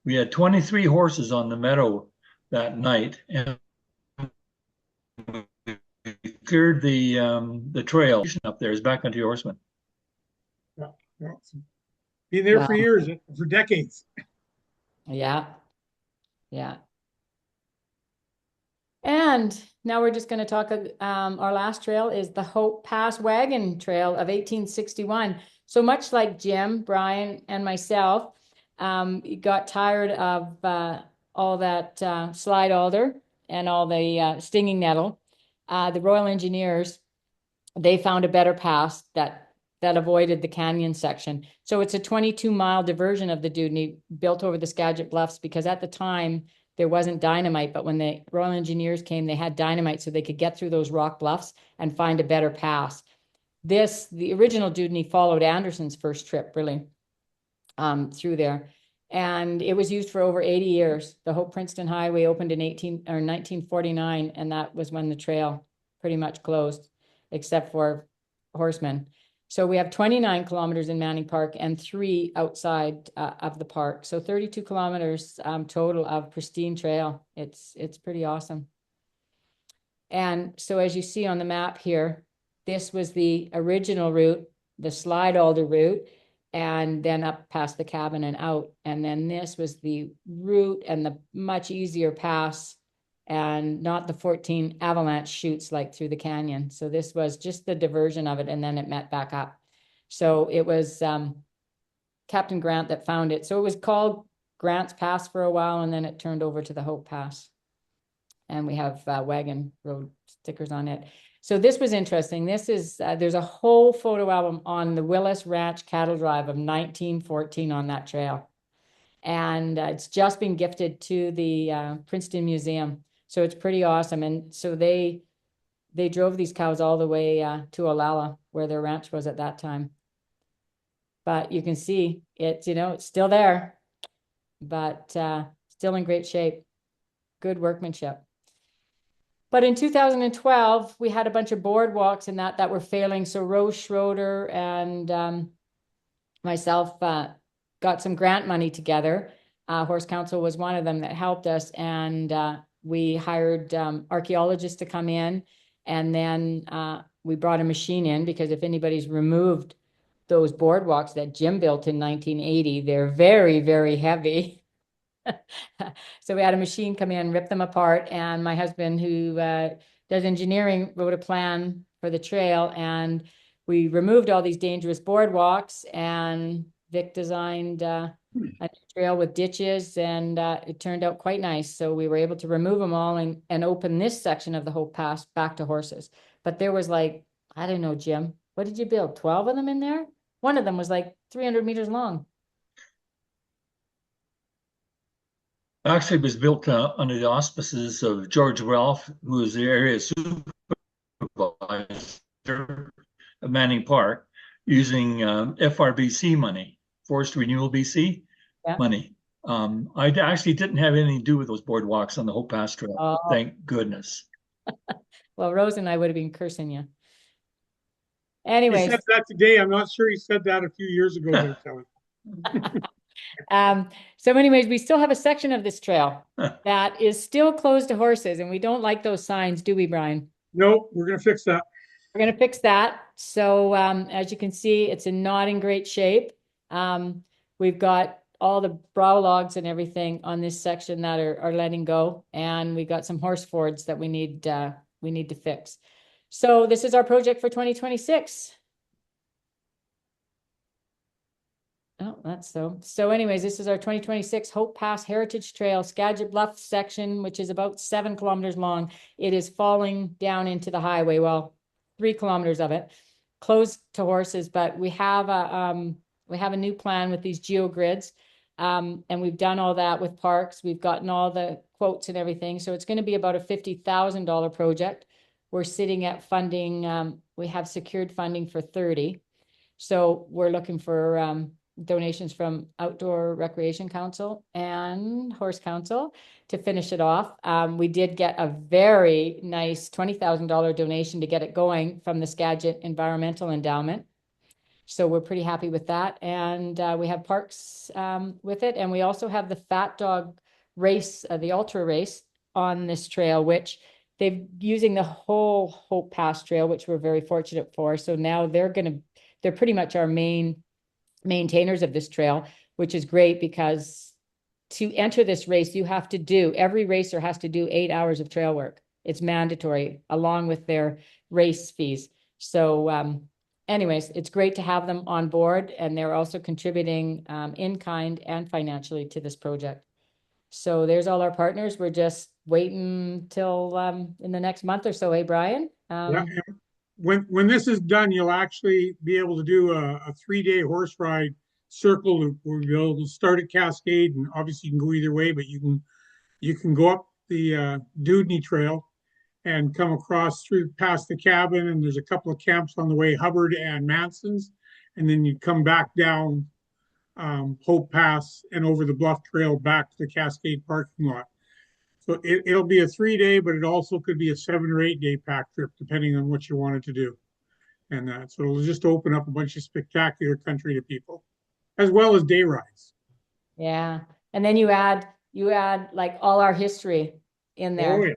We had 23 horses on the meadow that night, and we cleared the trail up there as Backcountry Horsemen. Yeah. Been there for Wow. years, for decades. Yeah. Yeah. And now we're just going to talk, our last trail is the Hope Pass Wagon Trail of 1861. So much like Jim, Brian, and myself, got tired of all that slide alder and all the stinging nettle. The Royal Engineers, they found a better pass that avoided the canyon section. So it's a 22-mile diversion of the Dudeny built over the Skagit Bluffs, because at the time there wasn't dynamite, but when the Royal Engineers came, they had dynamite so they could get through those rock bluffs and find a better pass. The original Dudeny followed Anderson's first trip, really, through there. And it was used for over 80 years. The Hope Princeton Highway opened in 1949, and that was when the trail pretty much closed, except for horsemen. So we have 29 kilometers in Manning Park and 3 outside of the park. So 32 kilometers total of pristine trail. It's pretty awesome. And so as you see on the map here, this was the original route, the slide alder route. and then up past the cabin and out. And then this was the route and the much easier pass, and not the 14 avalanche chutes like through the canyon. So this was just the diversion of it, and then it met back up. So it was Captain Grant that found it. So it was called Grant's Pass for a while, and then it turned over to the Hope Pass. And we have wagon road stickers on it. So this was interesting. This is, there's a whole photo album on the Willis Ranch Cattle Drive of 1914 on that trail. And it's just been gifted to the Princeton Museum. So it's pretty awesome. And so they drove these cows all the way to Olalla, where their ranch was at that time. But you can see it's, it's still there, but still in great shape. Good workmanship. But in 2012, we had a bunch of boardwalks and that were failing. So Rose Schroeder and myself got some grant money together. Horse Council was one of them that helped us. And we hired archaeologists to come in. And then we brought a machine in, because if anybody's removed those boardwalks that Jim built in 1980, they're very, very heavy. So we had a machine come in, rip them apart, and my husband, who does engineering, wrote a plan for the trail, and we removed all these dangerous boardwalks, and Vic designed a trail with ditches, and it turned out quite nice. So we were able to remove them all and open this section of the Hope Pass back to horses. But there was like, I don't know, Jim, what did you build? 12 of them in there? One of them was like 300 meters long. Actually, it was built under the auspices of George Ralph, who was the area supervisor of Manning Park, using FRBC money, Forest Renewal BC money. I actually didn't have anything to do with those boardwalks on the Hope Pass Trail. Oh. Thank goodness. Well, Rose and I would have been cursing you. Anyways. He said that today. I'm not sure he said that a few years ago, there, Kelly. So anyways, we still have a section of this trail that is still closed to horses, and we don't like those signs, do we, Brian? No, we're going to fix that. We're going to fix that. So as you can see, it's not in great shape. We've got all the brow logs and everything on this section that are letting go, and we got some horse fords that we need to fix. So this is our project for 2026. Oh, that's so. So anyways, this is our 2026 Hope Pass Heritage Trail, Skagit Bluff section, which is about 7 kilometers long. It is falling down into the highway. Well, 3 kilometers of it, closed to horses, but we have a new plan with these geogrids. And we've done all that with parks. We've gotten all the quotes and everything. So it's going to be about a $50,000 project. We're sitting at funding. We have secured funding for 30. So we're looking for donations from Outdoor Recreation Council and Horse Council to finish it off. We did get a very nice $20,000 donation to get it going from the Skagit Environmental Endowment. So we're pretty happy with that. And we have parks with it. And we also have the Fat Dog race, the ultra race on this trail, which they're using the whole Hope Pass Trail, which we're very fortunate for. So now they're pretty much our main maintainers of this trail, which is great, because to enter this race, every racer has to do 8 hours of trail work. It's mandatory, along with their race fees. So anyways, it's great to have them on board, and they're also contributing in kind and financially to this project. So there's all our partners. We're just waiting till in the next month or so, Brian? Yeah. When this is done, you'll actually be able to do a 3-day horse ride circle loop, where you'll be able to start at Cascade, and obviously you can go either way, but you can go up the Dudeny Trail and come across through past the cabin, and there's a couple of camps on the way, Hubbard and Manson's, and then you come back down Hope Pass and over the Bluff Trail back to the Cascade parking lot. So it'll be a 3-day, but it also could be a 7 or 8-day pack trip, depending on what you wanted to do. And so it'll just open up a bunch of spectacular country to people, as well as day rides. Yeah. And then you add like all our history in there. Oh, yeah.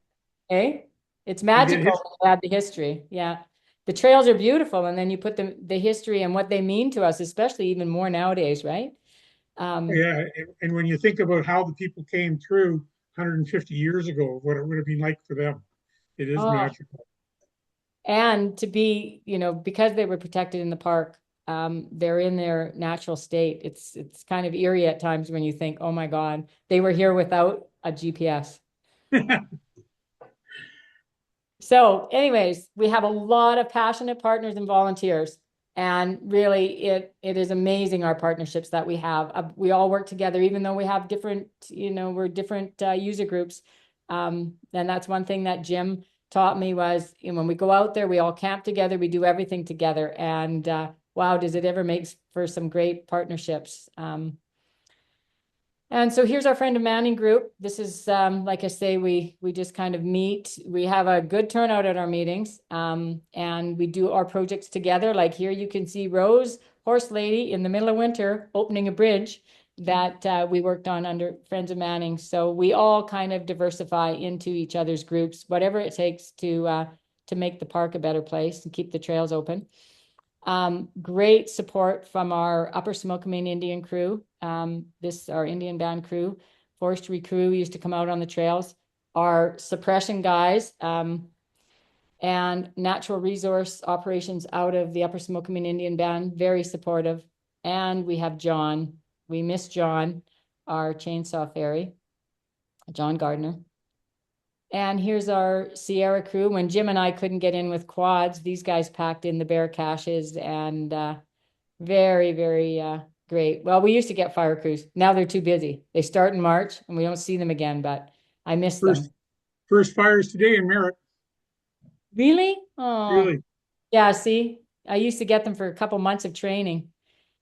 Okay? It's magical to add the history. Yeah. the trails are beautiful, and then you put the history and what they mean to us, especially even more nowadays, right? Yeah, and when you think about how the people came through 150 years ago, what it would have been like for them, it is Oh, magical. and to be, because they were protected in the park, they're in their natural state. It's kind of eerie at times when you think, oh my God, they were here without a GPS. So anyways, we have a lot of passionate partners and volunteers. And really, it is amazing our partnerships that we have. We all work together, even though we have different, we're different user groups. And that's one thing that Jim taught me was, when we go out there, we all camp together, we do everything together. And wow, does it ever make for some great partnerships. And so here's our Friend of Manning group. This is, like I say, we just kind of meet. We have a good turnout at our meetings, and we do our projects together. Like here you can see Rose, Horse Lady, in the middle of winter, opening a bridge that we worked on under Friends of Manning. So we all kind of diversify into each other's groups, whatever it takes to make the park a better place and keep the trails open. Great support from our Upper Similkameen Indian crew. Our Indian band crew, forestry crew used to come out on the trails. Our suppression guys, and natural resource operations out of the Upper Similkameen Indian band, very supportive. And we have John. We miss John, our chainsaw fairy, John Gardner. And here's our Sierra crew. When Jim and I couldn't get in with quads, these guys packed in the bear caches, and very, very great. Well, we used to get fire crews. Now they're too busy. They start in March and we don't see them again, but I miss First, them. first fires today in Merritt, Really? Oh, really. yeah. See, I used to get them for a couple months of training.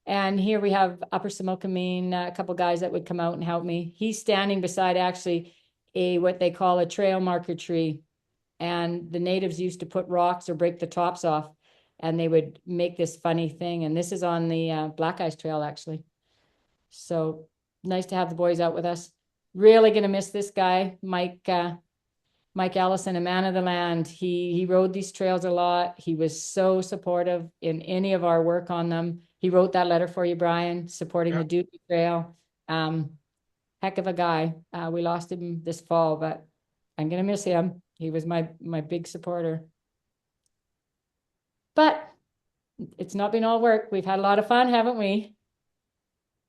And here we have Upper Similkameen, a couple guys that would come out and help me. He's standing beside actually what they call a trail marker tree. And the natives used to put rocks or break the tops off, and they would make this funny thing. And this is on the Black Ice Trail, actually. So nice to have the boys out with us. Really going to miss this guy, Mike Allison, a man of the land. He rode these trails a lot. He was so supportive in any of our work on them. He wrote that letter for you, Brian, supporting Yeah. the Dudeny Trail. Heck of a guy. We lost him this fall, but I'm gonna miss him. He was my big supporter. But it's not been all work. We've had a lot of fun, haven't we?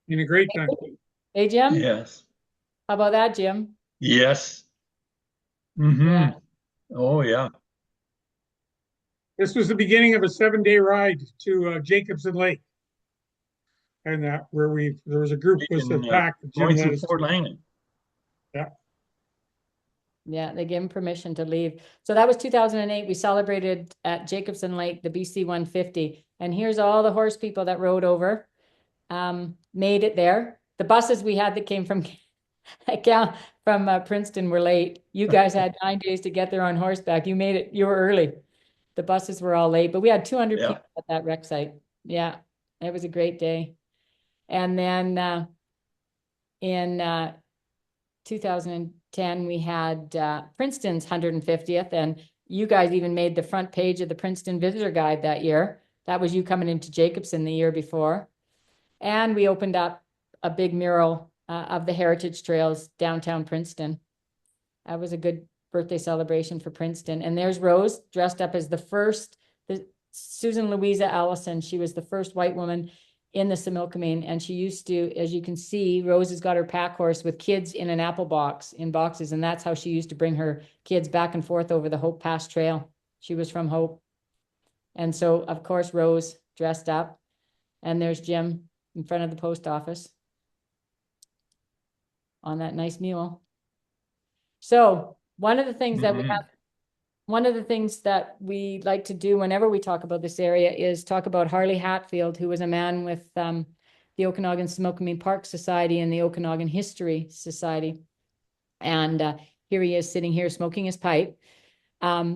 In a great time. Hey, Jim? Yes. How about that, Jim? Yes. Yeah. Oh, yeah. This was the beginning of a 7-day ride to Jacobson Lake. And that where there was a group with a pack that Jim Going led through us Fort to. Langley. Yeah. Yeah, they gave him permission to leave. So that was 2008. We celebrated at Jacobson Lake, the BC 150. And here's all the horse people that rode over, made it there. The buses we had that came from Princeton were late. You guys had 9 days to get there on horseback. You made it. You were early. The buses were all late, but we had 200 Yeah. people at that rec site. Yeah, it was a great day. And then in 2010, we had Princeton's 150th, and you guys even made the front page of the Princeton Visitor Guide that year. That was you coming into Jacobson the year before. And we opened up a big mural of the heritage trails downtown Princeton. That was a good birthday celebration for Princeton. And there's Rose dressed up as Susan Louisa Allison. She was the first white woman in the Similkameen, and she used to, as you can see, Rose has got her pack horse with kids in an apple box, in boxes, and that's how she used to bring her kids back and forth over the Hope Pass Trail. She was from Hope. And so, of course, Rose dressed up, and there's Jim in front of the post office on that nice mule. So one of the things that we have, one of the things that we like to do whenever we talk about this area is talk about Harley Hatfield, who was a man with the Okanagan Similkameen Park Society and the Okanagan History Society. And here he is sitting here smoking his pipe.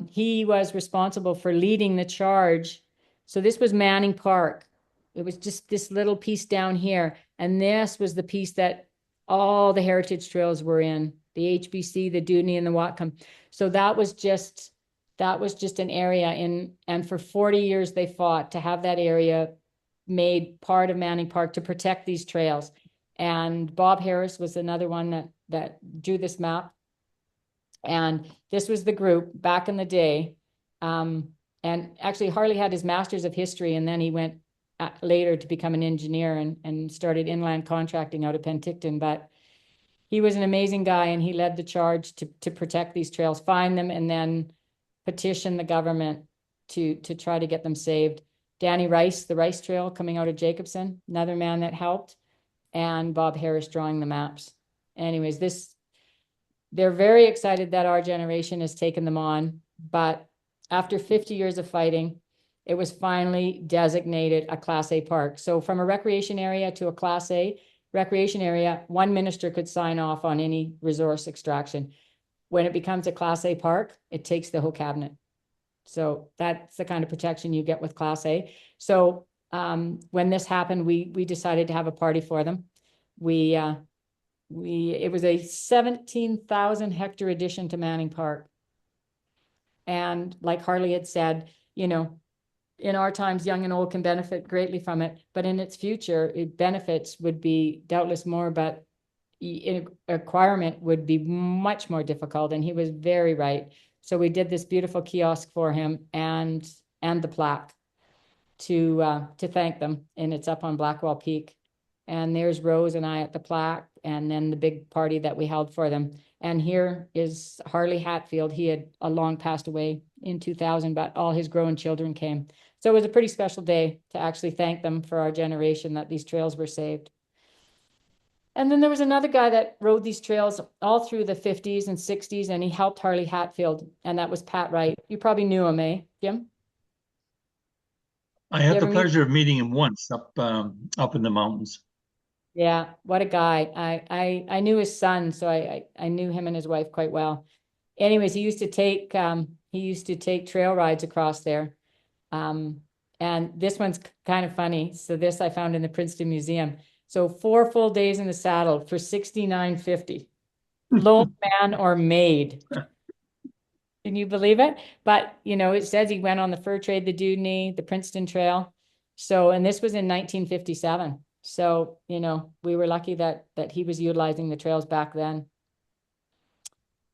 He was responsible for leading the charge. So this was Manning Park. It was just this little piece down here. And this was the piece that all the heritage trails were in, the HBC, the Dudeny, and the Whatcom. So that was just that was just an area and for 40 years they fought to have that area made part of Manning Park to protect these trails. And Bob Harris was another one that drew this map. And this was the group back in the day. And actually Harley had his master's of history, and then he went later to become an engineer and started inland contracting out of Penticton. But he was an amazing guy, and he led the charge to protect these trails, find them, and then petition the government to try to get them saved. Danny Rice, the Rice Trail coming out of Jacobson, another man that helped, and Bob Harris drawing the maps. Anyways, they're very excited that our generation has taken them on, but after 50 years of fighting, it was finally designated a Class A park. So from a recreation area to a Class A recreation area, one minister could sign off on any resource extraction. When it becomes a Class A park, it takes the whole cabinet. So that's the kind of protection you get with Class A. So when this happened, we decided to have a party for them. It was a 17,000 hectare addition to Manning Park. And like Harley had said, in our times, young and old can benefit greatly from it, but in its future, benefits would be doubtless more, but acquirement would be much more difficult. And he was very right. So we did this beautiful kiosk for him and the plaque to thank them. And it's up on Blackwall Peak. And there's Rose and I at the plaque, and then the big party that we held for them. And here is Harley Hatfield. He had long passed away in 2000, but all his grown children came. So it was a pretty special day to actually thank them for our generation that these trails were saved. And then there was another guy that rode these trails all through the 50s and 60s, and he helped Harley Hatfield, and that was Pat Wright. You probably knew him, eh, Jim? I had the pleasure of meeting him once up in the mountains. Yeah, what a guy. I knew his son, so I knew him and his wife quite well. Anyways, he used to take trail rides across there. And this one's kind of funny. So this I found in the Princeton Museum. So 4 full days in the saddle for $69.50. Loan man or maid. Can you believe it? But it says he went on the fur trade, the Dudeny, the Princeton Trail. So, and this was in 1957. So, we were lucky that he was utilizing the trails back then.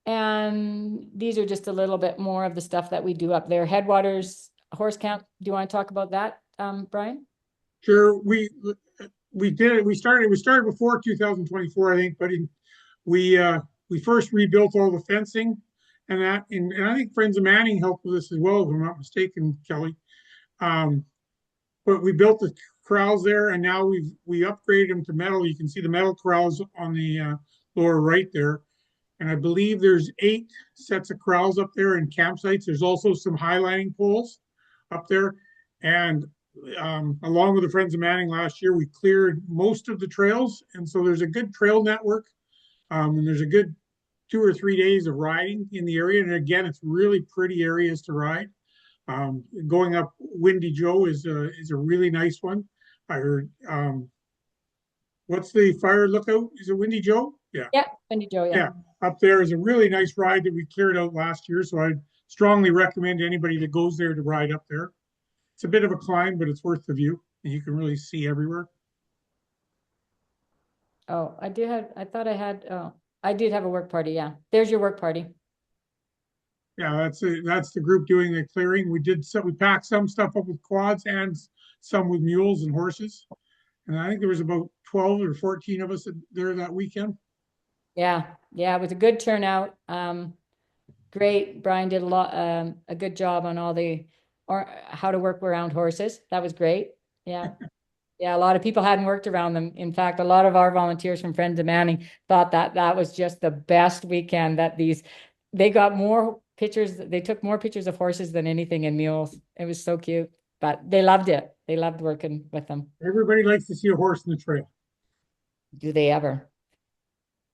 And these are just a little bit more of the stuff that we do up there. Headwaters horse camp. Do you want to talk about that, Brian? Sure. We did it. We started before 2024, I think, but we first rebuilt all the fencing and I think Friends of Manning helped with this as well, if I'm not mistaken, Kelly. But we built the corrals there, and now we upgraded them to metal. You can see the metal corrals on the lower right there. And I believe there's 8 sets of corrals up there and campsites. There's also some highlighting poles up there. And along with the Friends of Manning last year, we cleared most of the trails. And so there's a good trail network. And there's a good 2 or 3 days of riding in the area. And again, it's really pretty areas to ride. Going up Windy Joe is a really nice one. I heard, what's the fire lookout? Is it Windy Joe? Yeah. Yeah, Windy Joe, yeah. Yeah, up there is a really nice ride that we cleared out last year. So I strongly recommend anybody that goes there to ride up there. It's a bit of a climb, but it's worth the view. And you can really see everywhere. Oh, I did have a work party. Yeah. There's your work party. Yeah, that's the group doing the clearing. We packed some stuff up with quads and some with mules and horses. And I think there was about 12 or 14 of us there that weekend. Yeah. Yeah. It was a good turnout. Great. Brian did a good job on how to work around horses. That was great. Yeah. Yeah. A lot of people hadn't worked around them. In fact, a lot of our volunteers from Friends of Manning thought that was just the best weekend they got more pictures. They took more pictures of horses than anything in mules. It was so cute, but they loved it. They loved working with them. Everybody likes to see a horse in the trail. Do they ever?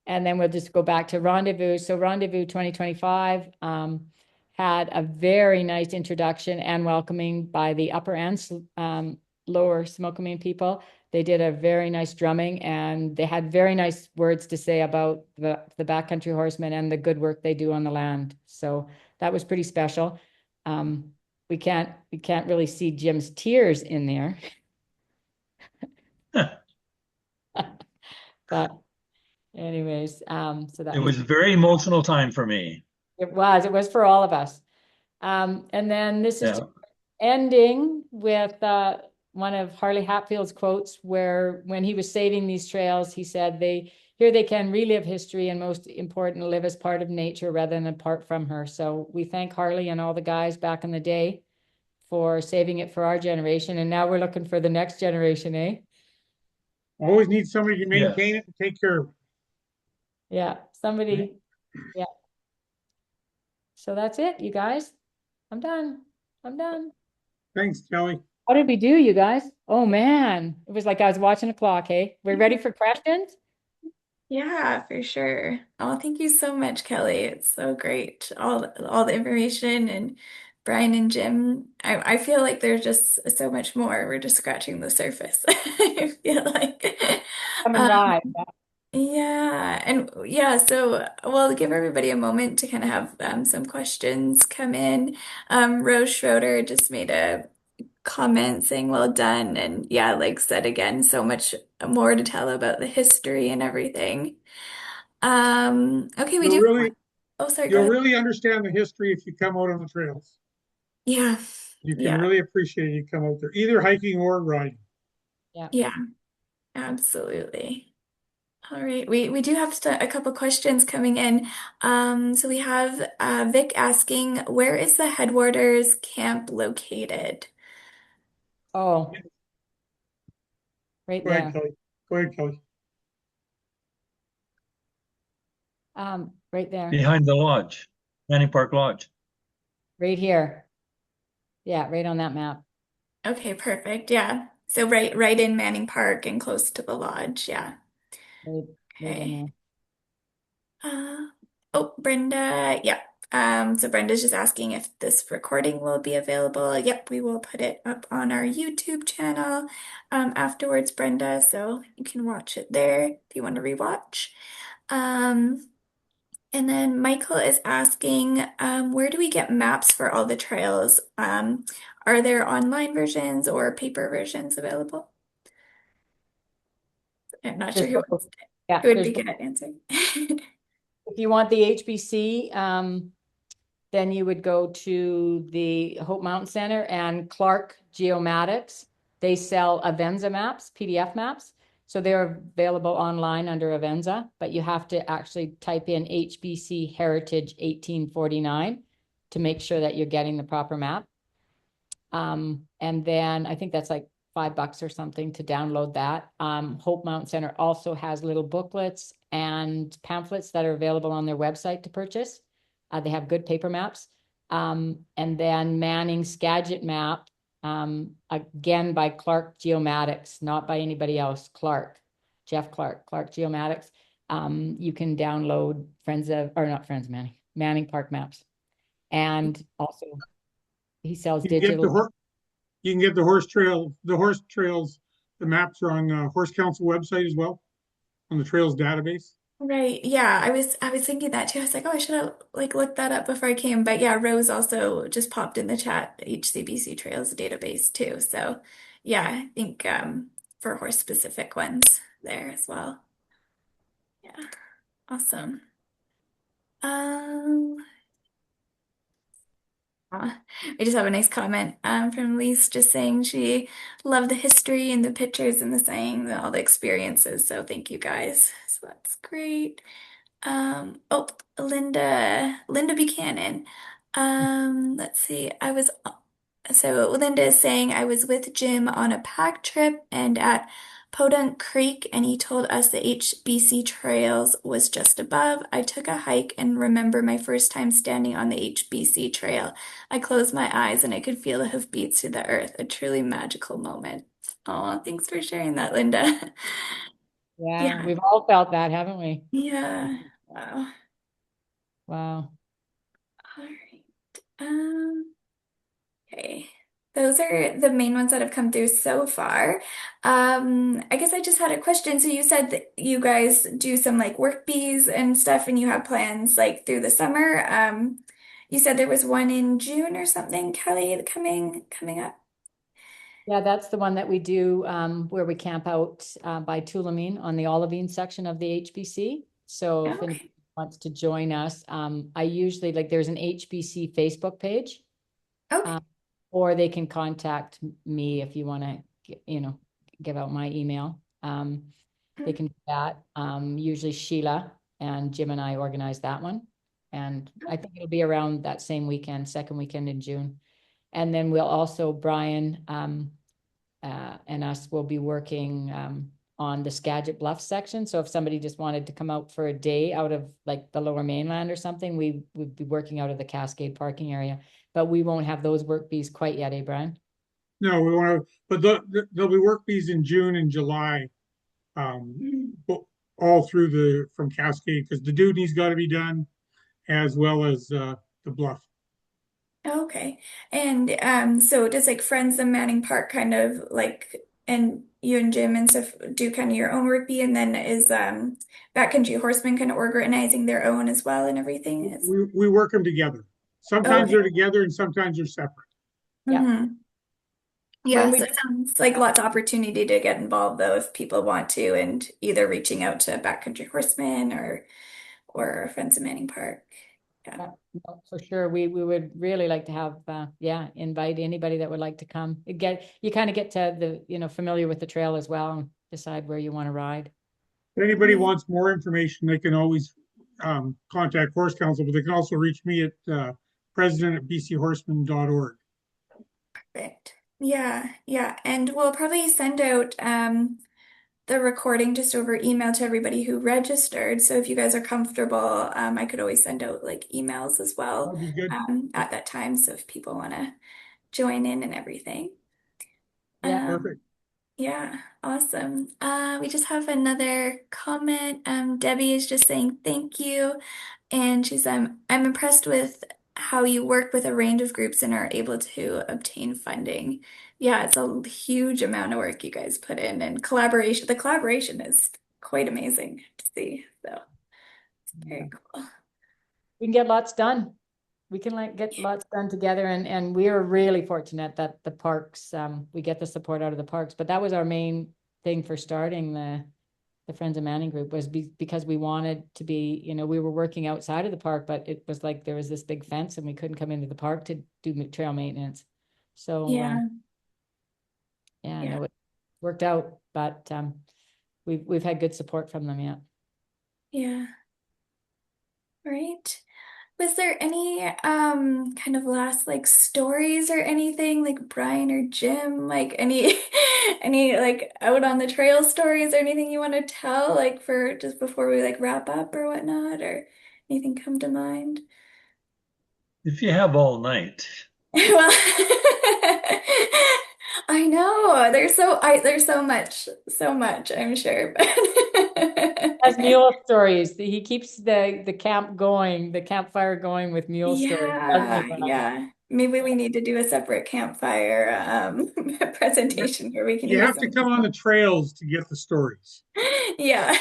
And then we'll just go back to Rendezvous. So Rendezvous 2025 had a very nice introduction and welcoming by the upper and lower Smokeman people. They did a very nice drumming, and they had very nice words to say about the Backcountry Horsemen and the good work they do on the land. So that was pretty special. We can't really see Jim's tears in there. But anyways, so that It was was a very emotional time for me. it was for all of us. And then this is Yeah. ending with one of Harley Hatfield's quotes, where when he was saving these trails, he said, here they can relive history, and most important, live as part of nature rather than apart from her. So we thank Harley and all the guys back in the day for saving it for our generation. And now we're looking for the next generation, eh? Always need somebody to maintain Yes. it and take care of Yeah, somebody. Yeah. So that's it, you guys. I'm done. I'm done. Thanks, Kelly. How did we do, you guys? Oh man, it was like I was watching a clock. Hey, we're ready for questions? Yeah, for sure. Oh, thank you so much, Kelly. It's so great. All the information, and Brian and Jim. I feel like there's just so much more. We're just scratching the surface. I feel like. Coming Um, right. yeah, and yeah, so we'll give everybody a moment to kind of have some questions come in. Rose Schroeder just made a comment saying well done, and yeah, like said again, so much more to tell about the history and everything. Okay, we You'll do. really, Oh, sorry, go you'll ahead. really understand the history if you come out on the trails. Yeah, You can yeah, really appreciate it. You come out there, either hiking or riding. Yeah. yeah, absolutely. All right, we do have a couple questions coming in. So we have Vic asking, where is the headwaters camp located? Oh, right Go ahead, there. Kelly. Go ahead, Kelly. Right there. Behind the lodge, Manning Park Lodge. Right here. Yeah, right on that map. Okay, perfect. Yeah. So right in Manning Park and close to the lodge. Yeah. Right, right in Okay. there. Uh, oh, Brenda. Yeah. So Brenda's just asking if this recording will be available. Yep, we will put it up on our YouTube channel afterwards, Brenda. So you can watch it there if you want to rewatch. Um, and then Michael is asking, where do we get maps for all the trails? Are there online versions or paper versions available? I'm not sure There's both. Yeah, who would there's be both. good at answering. If you want the HBC, then you would go to the Hope Mountain Center and Clark Geomatics. They sell Avenza maps, PDF maps. So they're available online under Avenza, but you have to actually type in HBC Heritage 1849 to make sure that you're getting the proper map. And then I think that's like $5 or something to download that. Hope Mountain Center also has little booklets and pamphlets that are available on their website to purchase. They have good paper maps. And then Manning Skagit map, again by Clark Geomatics, not by anybody else. Jeff Clark Geomatics. You can download Manning Park maps. And also he sells You can get the digital. horse. You can get the horse trails. The maps are on the Horse Council website as well, on the trails database. Right. Yeah, I was thinking that too. I was like, oh, I should have like looked that up before I came. But yeah, Rose also just popped in the chat HCBC Trails database too. So yeah, I think for horse specific ones there as well. Yeah. Awesome. Um I just have a nice comment from Lise just saying she loved the history and the pictures and the saying and all the experiences. So thank you guys. So that's great. Oh, Linda Buchanan. Let's see. So Linda is saying I was with Jim on a pack trip and at Podunk Creek, and he told us the HBC Trails was just above. I took a hike and remember my first time standing on the HBC Trail. I closed my eyes and I could feel the hoofbeats through the earth. A truly magical moment. Oh, thanks for sharing that, Linda. Yeah, Yeah, we've all felt that, haven't we? yeah. Wow. Wow. All right. Okay. Those are the main ones that have come through so far. I guess I just had a question. So you said that you guys do some like work bees and stuff and you have plans like through the summer. you said there was one in June or something, Kelly, coming up. Yeah, that's the one that we do where we camp out by Tulameen on the Olivine section of the HBC. So if Okay. anybody wants to join us, I usually there's an HBC Facebook page, Okay. or they can contact me if you want to, give out my email. They can do that. Usually Sheila and Jim and I organize that one. And I think it'll be around that same weekend, second weekend in June. And then we'll also, Brian and us will be working on the Skagit Bluff section. So if somebody just wanted to come out for a day out of like the Lower Mainland or something, we would be working out of the Cascade parking area. But we won't have those work bees quite yet, eh, Brian? No, we want to, but there'll be work bees in June and July, all through from Cascade, because the Dudeny's got to be done as well as the bluff. Okay. And so does like Friends of Manning Park kind of like, and you and Jim and stuff do kind of your own work bee, and then is Backcountry Horsemen kind of organizing their own as well and everything is. We work them together. Sometimes Okay. they're together and sometimes they're separate. Yeah. Mm-hmm. When Yeah, we so it sounds like lots of opportunity to get involved though if people want to, and either reaching out to Backcountry Horsemen or Friends of Manning Park. Yeah. Yeah, no, for sure. We would really like to have invite anybody that would like to come. You kind of get to familiar with the trail as well and decide where you want to ride. If anybody Yeah. wants more information, they can always contact Horse Council, but they can also reach me at president@bchorseman.org. Perfect. Yeah, yeah. And we'll probably send out the recording just over email to everybody who registered. So if you guys are comfortable, I could always send out like emails as well That'd be good. at that time. So if people want to join in and everything. Yeah. Perfect. Yeah, awesome. We just have another comment. Debbie is just saying thank you. And she's I'm impressed with how you work with a range of groups and are able to obtain funding. Yeah, it's a huge amount of work you guys put in and collaboration. The collaboration is quite amazing to see. So it's very cool. We can get lots done. We can get lots done together, and we are really fortunate that the parks, we get the support out of the parks. But that was our main thing for starting the Friends of Manning group, was because we wanted to be, we were working outside of the park, but it was like there was this big fence and we couldn't come into the park to do trail maintenance. So Yeah, yeah, yeah, no, it worked out, but we've had good support from them. Yeah. yeah. Right. Was there any kind of last like stories or anything like Brian or Jim, like any any like out on the trail stories or anything you want to tell like for just before we like wrap up or whatnot or anything come to mind? If you have all night, Well, I know there's so much I'm sure. As mule stories, he keeps the campfire going with mule stories, doesn't he, Yeah, Brian? yeah. Maybe we need to do a separate campfire presentation where we can You hear have to some. come on the trails to get the stories. Yeah,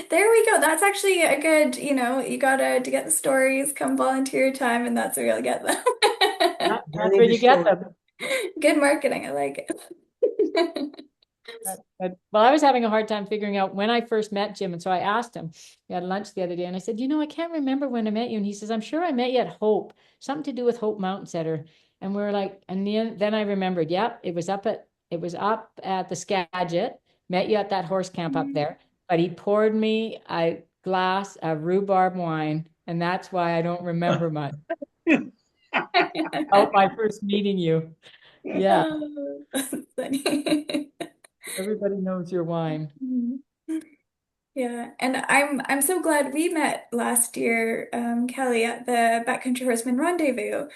there we go. That's actually a good, you gotta to get the stories, come volunteer your time, and that's where you'll get them. There That's will where be you get stories. them. Good marketing. I like it. Well, I was having a hard time figuring out when I first met Jim. And so I asked him, we had lunch the other day, and I said, I can't remember when I met you. And he says, I'm sure I met you at Hope, something to do with Hope Mountain Center. And we're like, and then I remembered, yep, it was up at the Skagit, met you at that horse camp up there. But he poured me a glass of rhubarb wine, and that's why I don't remember much about my first meeting you. Yeah, Oh, that's funny. everybody knows your wine. Yeah, and I'm so glad we met last year, Kelly, at the Backcountry Horseman Rendezvous,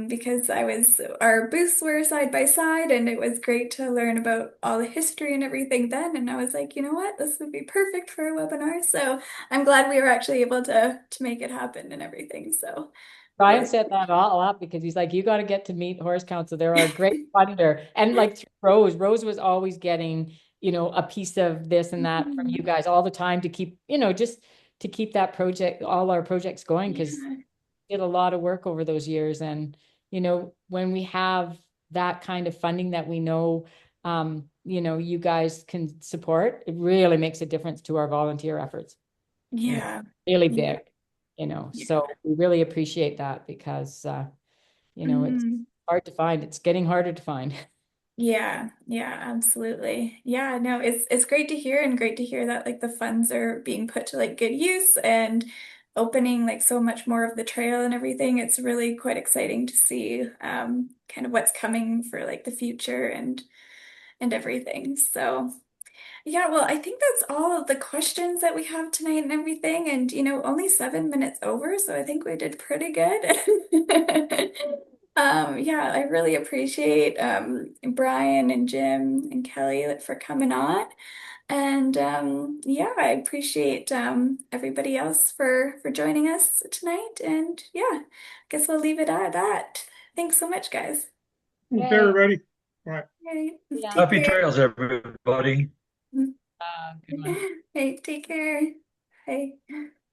because our booths were side by side, and it was great to learn about all the history and everything then. And I was like, you know what, this would be perfect for a webinar. So I'm glad we were actually able to make it happen and everything. So Brian really, set that all up because he's like, you got to get to meet Horse Council. They're a great funder. And like through Rose was always getting, a piece of this and that from you guys all the time to keep, just to keep that project, all our projects going. Because yeah, did a lot of work over those years. And, when we have that kind of funding that we know, you guys can support, it really makes a difference to our volunteer efforts. Yeah. Really Yeah. big, so we really appreciate that because, it's hard to find. It's getting harder to find. Yeah, yeah, absolutely. Yeah, no, it's great to hear, and great to hear that like the funds are being put to like good use and opening like so much more of the trail and everything. It's really quite exciting to see kind of what's coming for like the future and everything. So yeah, well, I think that's all of the questions that we have tonight and everything. And, only 7 minutes over, so I think we did pretty good. Yeah, I really appreciate Brian and Jim and Kelly for coming on. And yeah, I appreciate everybody else for joining us tonight. And yeah, I guess we'll leave it at that. Thanks so much, guys. Okay, Yay. everybody. All right. Okay, Yeah. take Happy care. trails, everybody. Good one. Hey, take care. Bye.